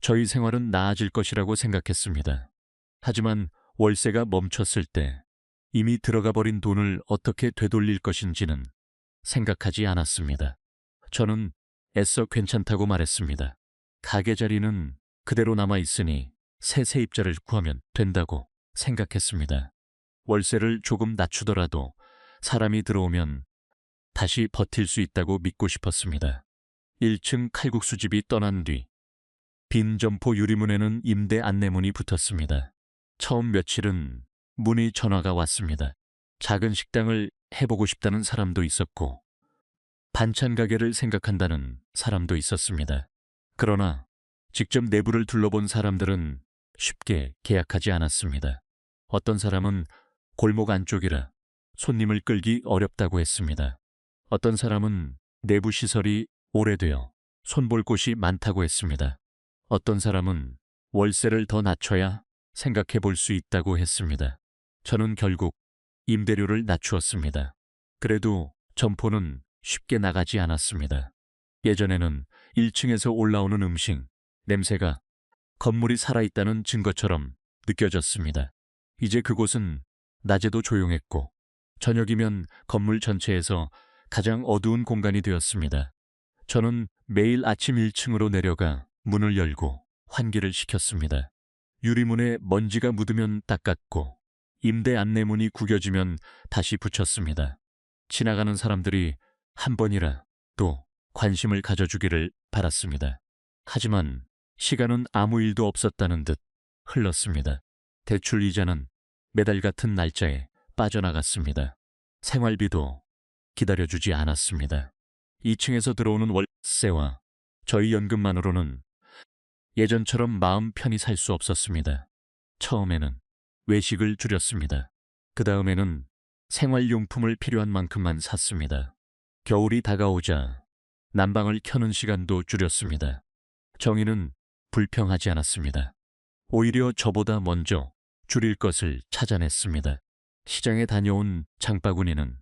A: 저희 생활은 나아질 것이라고 생각했습니다. 하지만 월세가 멈췄을 때 이미 들어가 버린 돈을 어떻게 되돌릴 것인지는 생각하지 않았습니다. 저는 애써 괜찮다고 말했습니다. 가게 자리는 그대로 남아 있으니 새 세입자를 구하면 된다고 생각했습니다. 월세를 조금 낮추더라도 사람이 들어오면 다시 버틸 수 있다고 믿고 싶었습니다. 1층 칼국수집이 떠난 뒤 빈 점포 유리문에는 임대 안내문이 붙었습니다. 처음 며칠은 문의 전화가 왔습니다. 작은 식당을 해보고 싶다는 사람도 있었고 반찬 가게를 생각한다는 사람도 있었습니다. 그러나 직접 내부를 둘러본 사람들은 쉽게 계약하지 않았습니다. 어떤 사람은 골목 안쪽이라 손님을 끌기 어렵다고 했습니다. 어떤 사람은 내부 시설이 오래되어 손볼 곳이 많다고 했습니다. 어떤 사람은 월세를 더 낮춰야 생각해 볼 수 있다고 했습니다. 저는 결국 임대료를 낮추었습니다. 그래도 점포는 쉽게 나가지 않았습니다. 예전에는 1층에서 올라오는 음식, 냄새가 건물이 살아있다는 증거처럼 느껴졌습니다. 이제 그곳은 낮에도 조용했고 저녁이면 건물 전체에서 가장 어두운 공간이 되었습니다. 저는 매일 아침 1층으로 내려가 문을 열고 환기를 시켰습니다. 유리문에 먼지가 묻으면 닦았고 임대 안내문이 구겨지면 다시 붙였습니다. 지나가는 사람들이 한 번이라 또 관심을 가져주기를 바랐습니다. 하지만 시간은 아무 일도 없었다는 듯 흘렀습니다. 대출 이자는 매달 같은 날짜에 빠져나갔습니다. 생활비도 기다려주지 않았습니다. 2층에서 들어오는 월세와 저희 연금만으로는 예전처럼 마음 편히 살 수 없었습니다. 처음에는 외식을 줄였습니다. 그 다음에는 생활용품을 필요한 만큼만 샀습니다. 겨울이 다가오자 난방을 켜는 시간도 줄였습니다. 정희는 불평하지 않았습니다. 오히려 저보다 먼저 줄일 것을 찾아냈습니다. 시장에 다녀온 장바구니는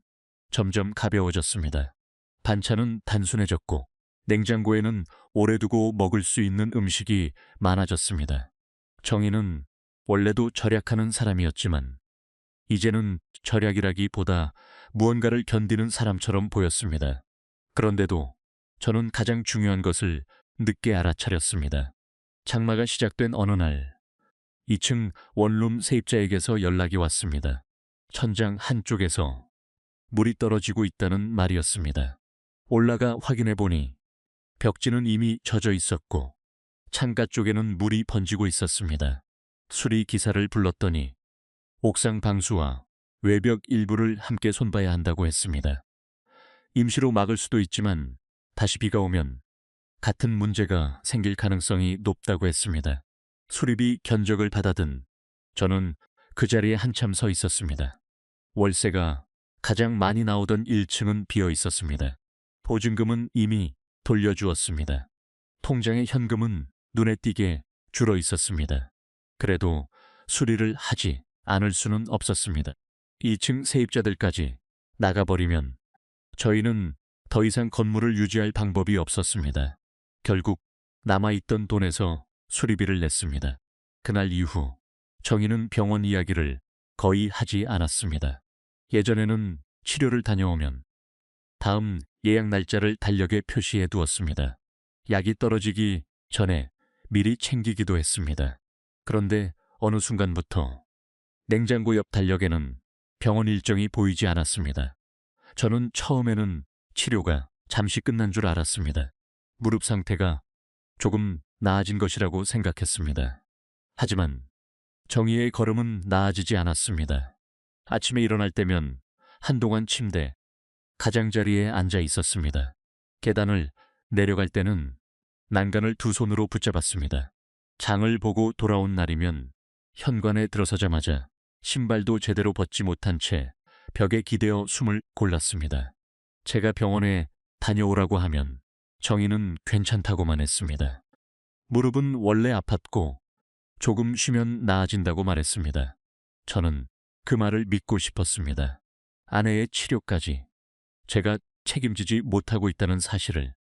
A: 점점 가벼워졌습니다. 반찬은 단순해졌고 냉장고에는 오래 두고 먹을 수 있는 음식이 많아졌습니다. 정희는 원래도 절약하는 사람이었지만 이제는 절약이라기보다 무언가를 견디는 사람처럼 보였습니다. 그런데도 저는 가장 중요한 것을 늦게 알아차렸습니다. 장마가 시작된 어느 날 2층 원룸 세입자에게서 연락이 왔습니다. 천장 한쪽에서 물이 떨어지고 있다는 말이었습니다. 올라가 확인해 보니 벽지는 이미 젖어 있었고 창가 쪽에는 물이 번지고 있었습니다. 수리 기사를 불렀더니 옥상 방수와 외벽 일부를 함께 손봐야 한다고 했습니다. 임시로 막을 수도 있지만 다시 비가 오면 같은 문제가 생길 가능성이 높다고 했습니다. 수리비 견적을 받아든 저는 그 자리에 한참 서 있었습니다. 월세가 가장 많이 나오던 1층은 비어 있었습니다. 보증금은 이미 돌려주었습니다. 통장의 현금은 눈에 띄게 줄어 있었습니다. 그래도 수리를 하지 않을 수는 없었습니다. 2층 세입자들까지 나가버리면 저희는 더 이상 건물을 유지할 방법이 없었습니다. 결국 남아있던 돈에서 수리비를 냈습니다. 그날 이후 정희는 병원 이야기를 거의 하지 않았습니다. 예전에는 치료를 다녀오면 다음 예약 날짜를 달력에 표시해 두었습니다. 약이 떨어지기 전에 미리 챙기기도 했습니다. 그런데 어느 순간부터 냉장고 옆 달력에는 병원 일정이 보이지 않았습니다. 저는 처음에는 치료가 잠시 끝난 줄 알았습니다. 무릎 상태가 조금 나아진 것이라고 생각했습니다. 하지만 정희의 걸음은 나아지지 않았습니다. 아침에 일어날 때면 한동안 침대 가장자리에 앉아 있었습니다. 계단을 내려갈 때는 난간을 두 손으로 붙잡았습니다. 장을 보고 돌아온 날이면 현관에 들어서자마자 신발도 제대로 벗지 못한 채 벽에 기대어 숨을 골랐습니다. 제가 병원에 다녀오라고 하면 정희는 괜찮다고만 했습니다. 무릎은 원래 아팠고 조금 쉬면 나아진다고 말했습니다. 저는 그 말을 믿고 싶었습니다. 아내의 치료까지 제가 책임지지 못하고 있다는 사실을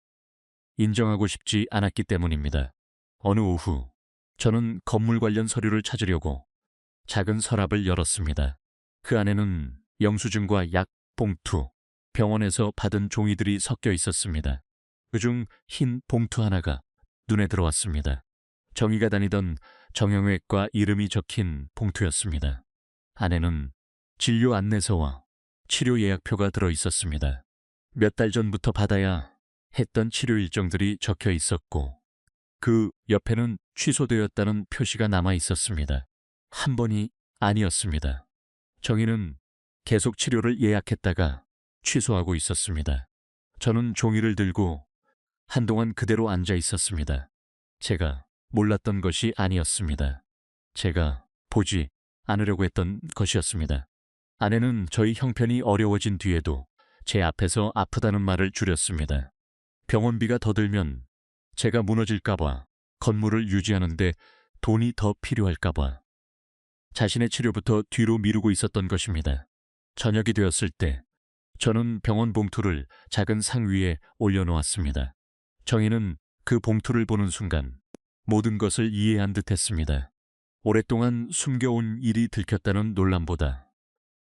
A: 인정하고 싶지 않았기 때문입니다. 어느 오후 저는 건물 관련 서류를 찾으려고 작은 서랍을 열었습니다. 그 안에는 영수증과 약 봉투, 병원에서 받은 종이들이 섞여 있었습니다. 그중 흰 봉투 하나가 눈에 들어왔습니다. 정희가 다니던 정형외과 이름이 적힌 봉투였습니다. 안에는 진료 안내서와 치료 예약표가 들어 있었습니다. 몇 달 전부터 받아야 했던 치료 일정들이 적혀 있었고 그 옆에는 취소되었다는 표시가 남아 있었습니다. 한 번이 아니었습니다. 정희는 계속 치료를 예약했다가 취소하고 있었습니다. 저는 종이를 들고 한동안 그대로 앉아 있었습니다. 제가 몰랐던 것이 아니었습니다. 제가 보지 않으려고 했던 것이었습니다. 아내는 저희 형편이 어려워진 뒤에도 제 앞에서 아프다는 말을 줄였습니다. 병원비가 더 들면 제가 무너질까봐, 건물을 유지하는데 돈이 더 필요할까봐 자신의 치료부터 뒤로 미루고 있었던 것입니다. 저녁이 되었을 때 저는 병원 봉투를 작은 상 위에 올려놓았습니다. 정희는 그 봉투를 보는 순간 모든 것을 이해한 듯했습니다. 오랫동안 숨겨온 일이 들켰다는 놀람보다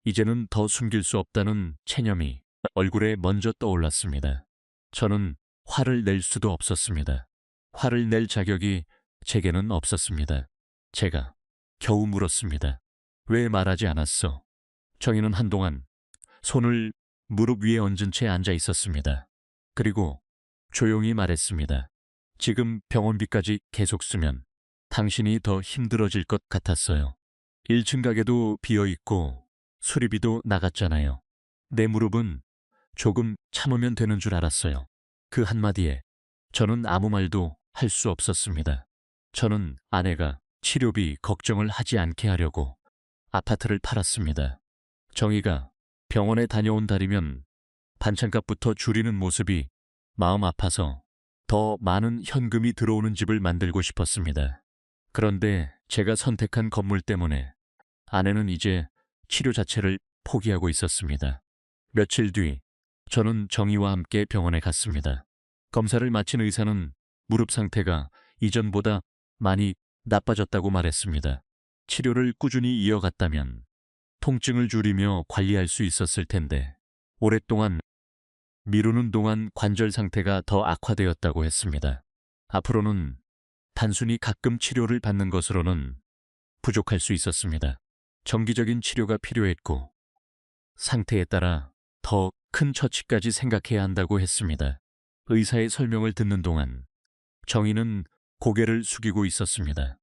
A: 이제는 더 숨길 수 없다는 체념이 얼굴에 먼저 떠올랐습니다. 저는 화를 낼 수도 없었습니다. 화를 낼 자격이 제게는 없었습니다. 제가 겨우 물었습니다. 왜 말하지 않았어? 정희는 한동안 손을 무릎 위에 얹은 채 앉아 있었습니다. 그리고 조용히 말했습니다. 지금 병원비까지 계속 쓰면 당신이 더 힘들어질 것 같았어요. 1층 가게도 비어있고 수리비도 나갔잖아요. 내 무릎은 조금 참으면 되는 줄 알았어요. 그 한마디에 저는 아무 말도 할 수 없었습니다. 저는 아내가 치료비 걱정을 하지 않게 하려고 아파트를 팔았습니다. 정희가 병원에 다녀온 달이면 반찬값부터 줄이는 모습이 마음 아파서 더 많은 현금이 들어오는 집을 만들고 싶었습니다. 그런데 제가 선택한 건물 때문에 아내는 이제 치료 자체를 포기하고 있었습니다. 며칠 뒤 저는 정희와 함께 병원에 갔습니다. 검사를 마친 의사는 무릎 상태가 이전보다 많이 나빠졌다고 말했습니다. 치료를 꾸준히 이어갔다면 통증을 줄이며 관리할 수 있었을 텐데 오랫동안 미루는 동안 관절 상태가 더 악화되었다고 했습니다. 앞으로는 단순히 가끔 치료를 받는 것으로는 부족할 수 있었습니다. 정기적인 치료가 필요했고 상태에 따라 더 큰 처치까지 생각해야 한다고 했습니다. 의사의 설명을 듣는 동안 정희는 고개를 숙이고 있었습니다.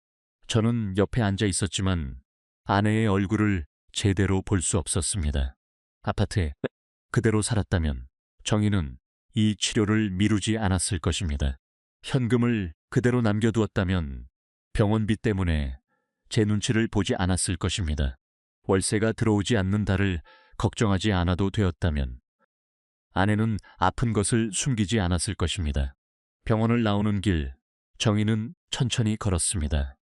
A: 저는 옆에 앉아 있었지만 아내의 얼굴을 제대로 볼 수 없었습니다. 아파트에 그대로 살았다면 정희는 이 치료를 미루지 않았을 것입니다. 현금을 그대로 남겨두었다면 병원비 때문에 제 눈치를 보지 않았을 것입니다. 월세가 들어오지 않는 달을 걱정하지 않아도 되었다면 아내는 아픈 것을 숨기지 않았을 것입니다. 병원을 나오는 길, 정희는 천천히 걸었습니다.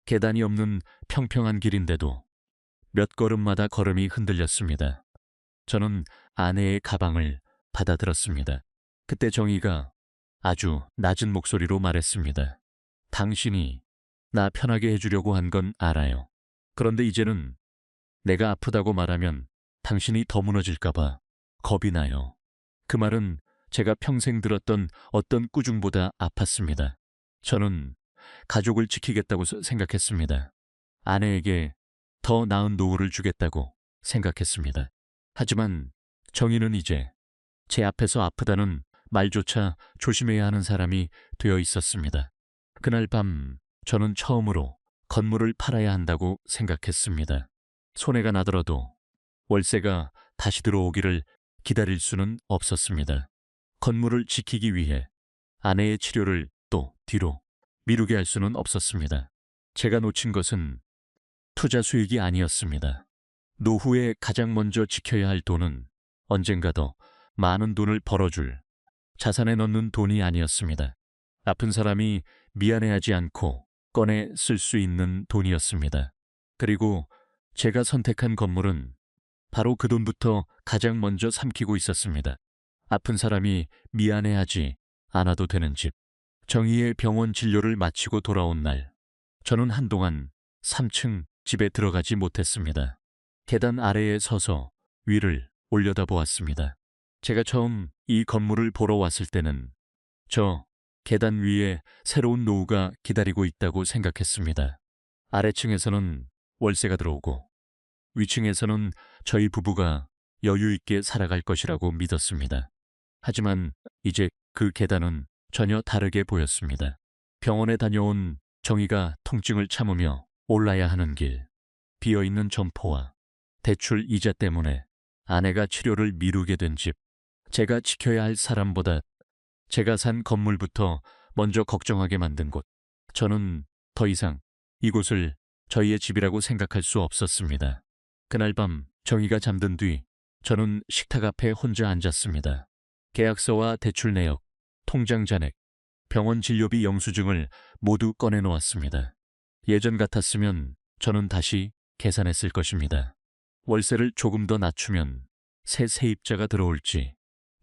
A: 계단이 없는 평평한 길인데도 몇 걸음마다 걸음이 흔들렸습니다. 저는 아내의 가방을 받아들었습니다. 그때 정희가 아주 낮은 목소리로 말했습니다. 당신이 나 편하게 해주려고 한 건 알아요. 그런데 이제는 내가 아프다고 말하면 당신이 더 무너질까봐 겁이 나요. 그 말은 제가 평생 들었던 어떤 꾸중보다 아팠습니다. 저는 가족을 지키겠다고 생각했습니다. 아내에게 더 나은 노후를 주겠다고 생각했습니다. 하지만 정희는 이제 제 앞에서 아프다는 말조차 조심해야 하는 사람이 되어 있었습니다. 그날 밤 저는 처음으로 건물을 팔아야 한다고 생각했습니다. 손해가 나더라도 월세가 다시 들어오기를 기다릴 수는 없었습니다. 건물을 지키기 위해 아내의 치료를 또 뒤로 미루게 할 수는 없었습니다. 제가 놓친 것은 투자 수익이 아니었습니다. 노후에 가장 먼저 지켜야 할 돈은 언젠가 더 많은 돈을 벌어줄 자산에 넣는 돈이 아니었습니다. 아픈 사람이 미안해하지 않고 꺼내 쓸 수 있는 돈이었습니다. 그리고 제가 선택한 건물은 바로 그 돈부터 가장 먼저 삼키고 있었습니다. 아픈 사람이 미안해하지 않아도 되는 집. 정희의 병원 진료를 마치고 돌아온 날, 저는 한동안 3층 집에 들어가지 못했습니다. 계단 아래에 서서 위를 올려다보았습니다. 제가 처음 이 건물을 보러 왔을 때는 저 계단 위에 새로운 노후가 기다리고 있다고 생각했습니다. 아래층에서는 월세가 들어오고 위층에서는 저희 부부가 여유 있게 살아갈 것이라고 믿었습니다. 하지만 이제 그 계단은 전혀 다르게 보였습니다. 병원에 다녀온 정희가 통증을 참으며 올라야 하는 길, 비어있는 점포와 대출 이자 때문에 아내가 치료를 미루게 된 집, 제가 지켜야 할 사람보다 제가 산 건물부터 먼저 걱정하게 만든 곳. 저는 더 이상 이곳을 저희의 집이라고 생각할 수 없었습니다. 그날 밤 정희가 잠든 뒤 저는 식탁 앞에 혼자 앉았습니다. 계약서와 대출 내역, 통장 잔액, 병원 진료비 영수증을 모두 꺼내놓았습니다. 예전 같았으면 저는 다시 계산했을 것입니다. 월세를 조금 더 낮추면 새 세입자가 들어올지,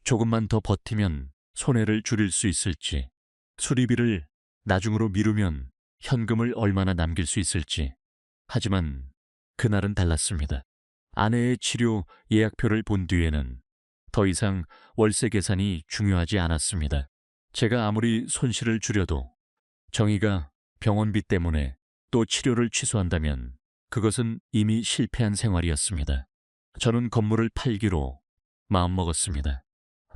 A: 조금만 더 버티면 손해를 줄일 수 있을지, 수리비를 나중으로 미루면 현금을 얼마나 남길 수 있을지. 하지만 그날은 달랐습니다. 아내의 치료 예약표를 본 뒤에는 더 이상 월세 계산이 중요하지 않았습니다. 제가 아무리 손실을 줄여도 정희가 병원비 때문에 또 치료를 취소한다면 그것은 이미 실패한 생활이었습니다. 저는 건물을 팔기로 마음먹었습니다.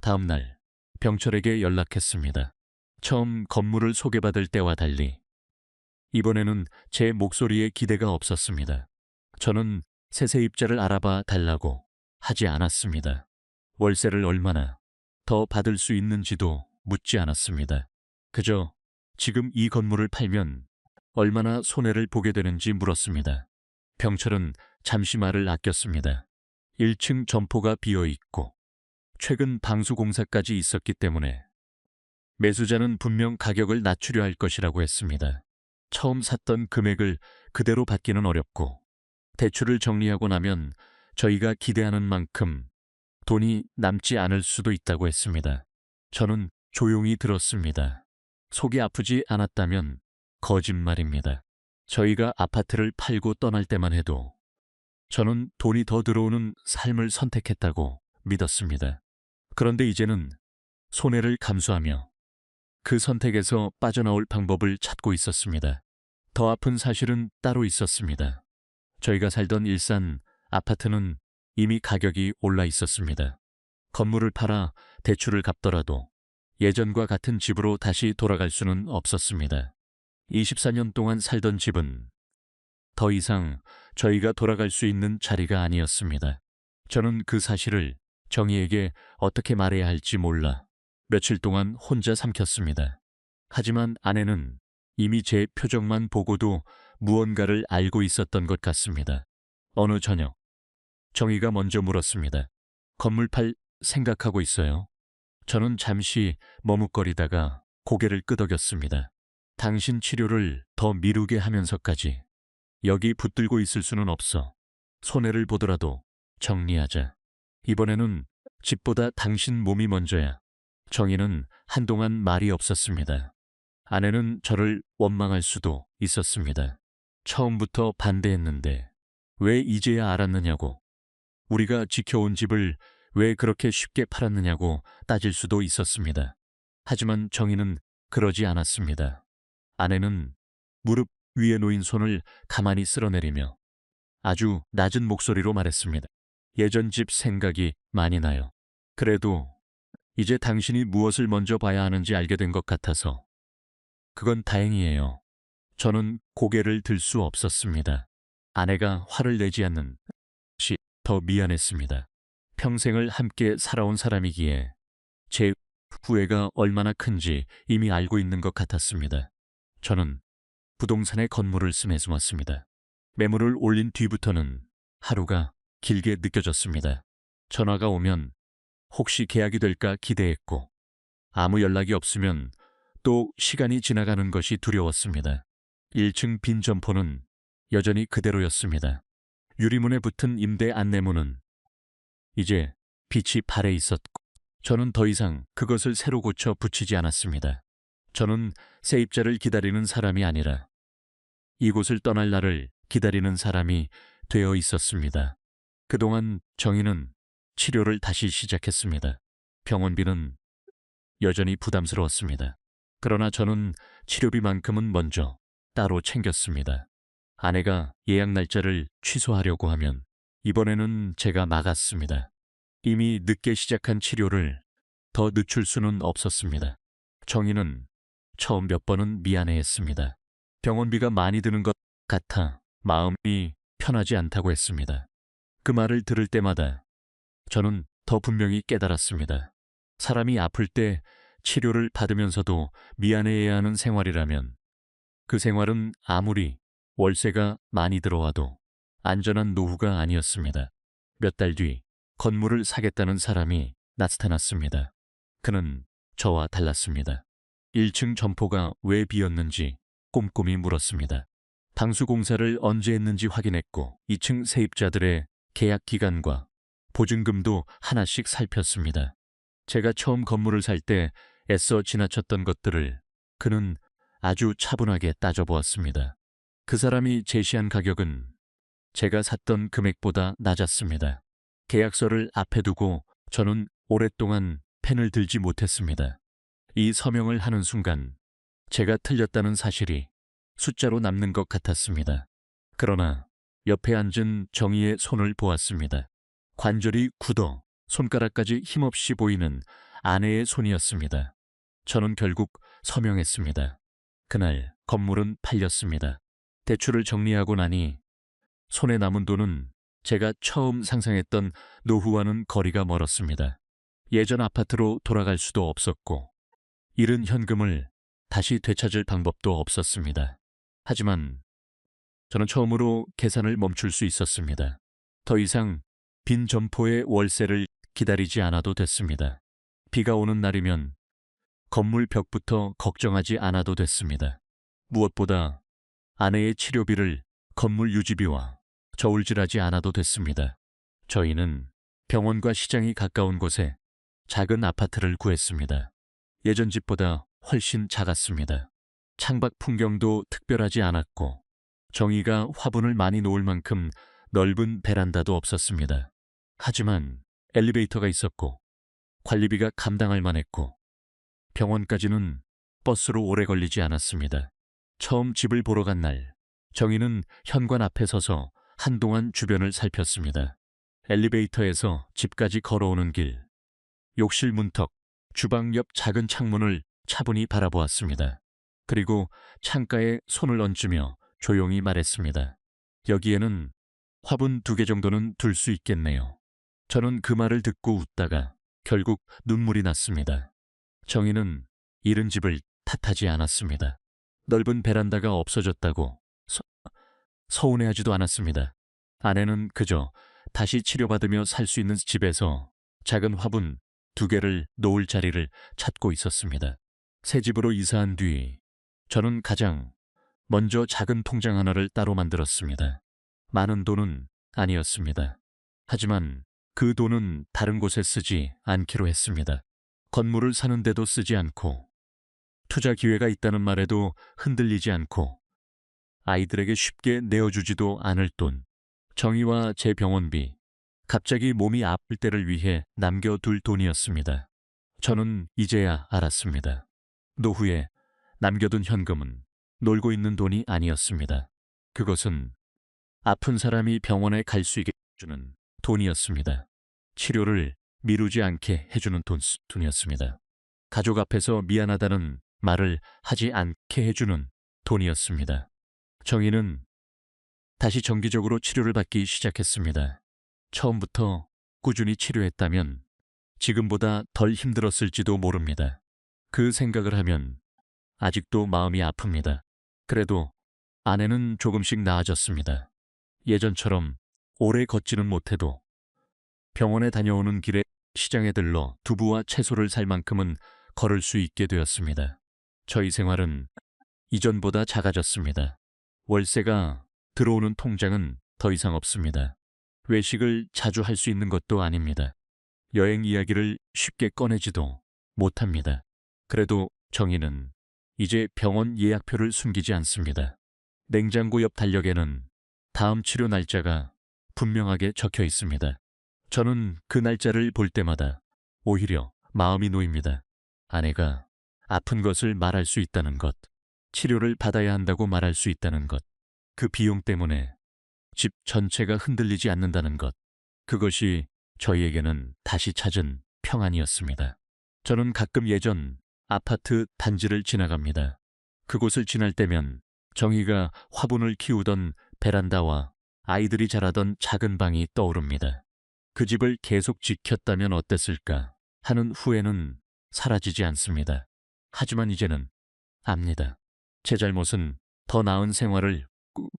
A: 다음 날 병철에게 연락했습니다. 처음 건물을 소개받을 때와 달리 이번에는 제 목소리에 기대가 없었습니다. 저는 새 세입자를 알아봐 달라고 하지 않았습니다. 월세를 얼마나 더 받을 수 있는지도 묻지 않았습니다. 그저 지금 이 건물을 팔면 얼마나 손해를 보게 되는지 물었습니다. 병철은 잠시 말을 아꼈습니다. 1층 점포가 비어있고 최근 방수 공사까지 있었기 때문에 매수자는 분명 가격을 낮추려 할 것이라고 했습니다. 처음 샀던 금액을 그대로 받기는 어렵고 대출을 정리하고 나면 저희가 기대하는 만큼 돈이 남지 않을 수도 있다고 했습니다. 저는 조용히 들었습니다. 속이 아프지 않았다면 거짓말입니다. 저희가 아파트를 팔고 떠날 때만 해도 저는 돈이 더 들어오는 삶을 선택했다고 믿었습니다. 그런데 이제는 손해를 감수하며 그 선택에서 빠져나올 방법을 찾고 있었습니다. 더 아픈 사실은 따로 있었습니다. 저희가 살던 일산 아파트는 이미 가격이 올라 있었습니다. 건물을 팔아 대출을 갚더라도 예전과 같은 집으로 다시 돌아갈 수는 없었습니다. 24년 동안 살던 집은 더 이상 저희가 돌아갈 수 있는 자리가 아니었습니다. 저는 그 사실을 정희에게 어떻게 말해야 할지 몰라 며칠 동안 혼자 삼켰습니다. 하지만 아내는 이미 제 표정만 보고도 무언가를 알고 있었던 것 같습니다. 어느 저녁, 정희가 먼저 물었습니다. 건물 팔 생각하고 있어요? 저는 잠시 머뭇거리다가 고개를 끄덕였습니다. 당신 치료를 더 미루게 하면서까지 여기 붙들고 있을 수는 없어. 손해를 보더라도 정리하자. 이번에는 집보다 당신 몸이 먼저야. 정희는 한동안 말이 없었습니다. 아내는 저를 원망할 수도 있었습니다. 처음부터 반대했는데 왜 이제야 알았느냐고, 우리가 지켜온 집을 왜 그렇게 쉽게 팔았느냐고 따질 수도 있었습니다. 하지만 정희는 그러지 않았습니다. 아내는 무릎 위에 놓인 손을 가만히 쓸어내리며 아주 낮은 목소리로 말했습니다. 예전 집 생각이 많이 나요. 그래도 이제 당신이 무엇을 먼저 봐야 하는지 알게 된 것 같아서 그건 다행이에요. 저는 고개를 들 수 없었습니다. 아내가 화를 내지 않는 것이 더 미안했습니다. 평생을 함께 살아온 사람이기에 제 후회가 얼마나 큰지 이미 알고 있는 것 같았습니다. 저는 부동산에 건물을 씀에 숨었습니다. 매물을 올린 뒤부터는 하루가 길게 느껴졌습니다. 전화가 오면 혹시 계약이 될까 기대했고, 아무 연락이 없으면 또 시간이 지나가는 것이 두려웠습니다. 1층 빈 점포는 여전히 그대로였습니다. 유리문에 붙은 임대 안내문은 이제 빛이 발해 있었고, 저는 더 이상 그것을 새로 고쳐 붙이지 않았습니다. 저는 세입자를 기다리는 사람이 아니라 이곳을 떠날 날을 기다리는 사람이 되어 있었습니다. 그동안 정희는 치료를 다시 시작했습니다. 병원비는 여전히 부담스러웠습니다. 그러나 저는 치료비만큼은 먼저 따로 챙겼습니다. 아내가 예약 날짜를 취소하려고 하면 이번에는 제가 막았습니다. 이미 늦게 시작한 치료를 더 늦출 수는 없었습니다. 정희는 처음 몇 번은 미안해했습니다. 병원비가 많이 드는 것 같아 마음이 편하지 않다고 했습니다. 그 말을 들을 때마다 저는 더 분명히 깨달았습니다. 사람이 아플 때 치료를 받으면서도 미안해해야 하는 생활이라면 그 생활은 아무리 월세가 많이 들어와도 안전한 노후가 아니었습니다. 몇 달 뒤 건물을 사겠다는 사람이 나타났습니다. 그는 저와 달랐습니다. 1층 점포가 왜 비었는지 꼼꼼히 물었습니다. 방수 공사를 언제 했는지 확인했고 2층 세입자들의 계약 기간과 보증금도 하나씩 살폈습니다. 제가 처음 건물을 살 때 애써 지나쳤던 것들을 그는 아주 차분하게 따져보았습니다. 그 사람이 제시한 가격은 제가 샀던 금액보다 낮았습니다. 계약서를 앞에 두고 저는 오랫동안 펜을 들지 못했습니다. 이 서명을 하는 순간 제가 틀렸다는 사실이 숫자로 남는 것 같았습니다. 그러나 옆에 앉은 정희의 손을 보았습니다. 관절이 굳어 손가락까지 힘없이 보이는 아내의 손이었습니다. 저는 결국 서명했습니다. 그날 건물은 팔렸습니다. 대출을 정리하고 나니 손에 남은 돈은 제가 처음 상상했던 노후와는 거리가 멀었습니다. 예전 아파트로 돌아갈 수도 없었고 잃은 현금을 다시 되찾을 방법도 없었습니다. 하지만 저는 처음으로 계산을 멈출 수 있었습니다. 더 이상 빈 점포의 월세를 기다리지 않아도 됐습니다. 비가 오는 날이면 건물 벽부터 걱정하지 않아도 됐습니다. 무엇보다 아내의 치료비를 건물 유지비와 저울질하지 않아도 됐습니다. 저희는 병원과 시장이 가까운 곳에 작은 아파트를 구했습니다. 예전 집보다 훨씬 작았습니다. 창밖 풍경도 특별하지 않았고 정희가 화분을 많이 놓을 만큼 넓은 베란다도 없었습니다. 하지만 엘리베이터가 있었고 관리비가 감당할 만했고 병원까지는 버스로 오래 걸리지 않았습니다. 처음 집을 보러 간 날, 정희는 현관 앞에 서서 한동안 주변을 살폈습니다. 엘리베이터에서 집까지 걸어오는 길, 욕실 문턱, 주방 옆 작은 창문을 차분히 바라보았습니다. 그리고 창가에 손을 얹으며 조용히 말했습니다. 여기에는 화분 2개 정도는 둘 수 있겠네요. 저는 그 말을 듣고 웃다가 결국 눈물이 났습니다. 정희는 잃은 집을 탓하지 않았습니다. 넓은 베란다가 없어졌다고 서운해하지도 않았습니다. 아내는 그저 다시 치료받으며 살 수 있는 집에서 작은 화분 2개를 놓을 자리를 찾고 있었습니다. 새 집으로 이사한 뒤 저는 가장 먼저 작은 통장 하나를 따로 만들었습니다. 많은 돈은 아니었습니다. 하지만 그 돈은 다른 곳에 쓰지 않기로 했습니다. 건물을 사는데도 쓰지 않고, 투자 기회가 있다는 말에도 흔들리지 않고, 아이들에게 쉽게 내어주지도 않을 돈, 정희와 제 병원비, 갑자기 몸이 아플 때를 위해 남겨둘 돈이었습니다. 저는 이제야 알았습니다. 노후에 남겨둔 현금은 놀고 있는 돈이 아니었습니다. 그것은 아픈 사람이 병원에 갈 수 있게 해주는 돈이었습니다. 치료를 미루지 않게 해주는 돈이었습니다. 가족 앞에서 미안하다는 말을 하지 않게 해주는 돈이었습니다. 정희는 다시 정기적으로 치료를 받기 시작했습니다. 처음부터 꾸준히 치료했다면 지금보다 덜 힘들었을지도 모릅니다. 그 생각을 하면 아직도 마음이 아픕니다. 그래도 아내는 조금씩 나아졌습니다. 예전처럼 오래 걷지는 못해도 병원에 다녀오는 길에 시장에 들러 두부와 채소를 살 만큼은 걸을 수 있게 되었습니다. 저희 생활은 이전보다 작아졌습니다. 월세가 들어오는 통장은 더 이상 없습니다. 외식을 자주 할 수 있는 것도 아닙니다. 여행 이야기를 쉽게 꺼내지도 못합니다. 그래도 정희는 이제 병원 예약표를 숨기지 않습니다. 냉장고 옆 달력에는 다음 치료 날짜가 분명하게 적혀 있습니다. 저는 그 날짜를 볼 때마다 오히려 마음이 놓입니다. 아내가 아픈 것을 말할 수 있다는 것, 치료를 받아야 한다고 말할 수 있다는 것, 그 비용 때문에 집 전체가 흔들리지 않는다는 것, 그것이 저희에게는 다시 찾은 평안이었습니다. 저는 가끔 예전 아파트 단지를 지나갑니다. 그곳을 지날 때면 정희가 화분을 키우던 베란다와 아이들이 자라던 작은 방이 떠오릅니다. 그 집을 계속 지켰다면 어땠을까 하는 후회는 사라지지 않습니다. 하지만 이제는 압니다. 제 잘못은 더 나은 생활을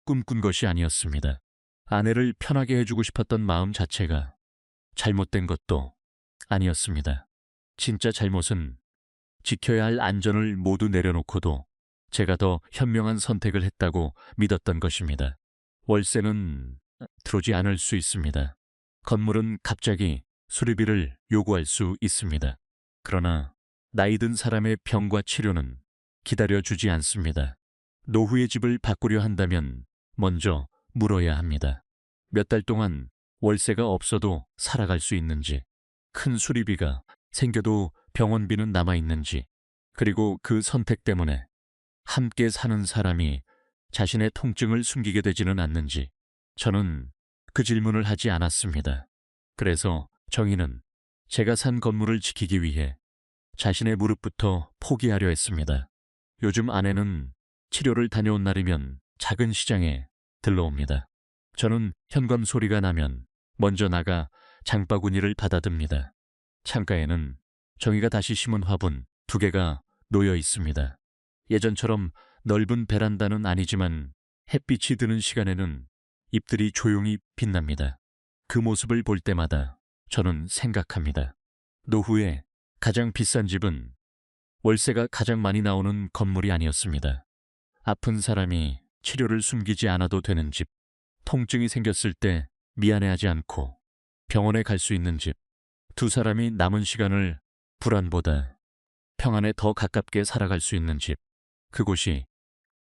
A: 꿈꾼 것이 아니었습니다. 아내를 편하게 해주고 싶었던 마음 자체가 잘못된 것도 아니었습니다. 진짜 잘못은 지켜야 할 안전을 모두 내려놓고도 제가 더 현명한 선택을 했다고 믿었던 것입니다. 월세는 들어오지 않을 수 있습니다. 건물은 갑자기 수리비를 요구할 수 있습니다. 그러나 나이 든 사람의 병과 치료는 기다려주지 않습니다. 노후의 집을 바꾸려 한다면 먼저 물어야 합니다. 몇 달 동안 월세가 없어도 살아갈 수 있는지, 큰 수리비가 생겨도 병원비는 남아있는지, 그리고 그 선택 때문에 함께 사는 사람이 자신의 통증을 숨기게 되지는 않는지, 저는 그 질문을 하지 않았습니다. 그래서 정희는 제가 산 건물을 지키기 위해 자신의 무릎부터 포기하려 했습니다. 요즘 아내는 치료를 다녀온 날이면 작은 시장에 들러옵니다. 저는 현관 소리가 나면 먼저 나가 장바구니를 받아듭니다. 창가에는 정희가 다시 심은 화분 2개가 놓여 있습니다. 예전처럼 넓은 베란다는 아니지만 햇빛이 드는 시간에는 잎들이 조용히 빛납니다. 그 모습을 볼 때마다 저는 생각합니다. 노후에 가장 비싼 집은 월세가 가장 많이 나오는 건물이 아니었습니다. 아픈 사람이 치료를 숨기지 않아도 되는 집, 통증이 생겼을 때 미안해하지 않고 병원에 갈 수 있는 집, 두 사람이 남은 시간을 불안보다 평안에 더 가깝게 살아갈 수 있는 집, 그곳이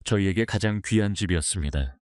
A: 저희에게 가장 귀한 집이었습니다.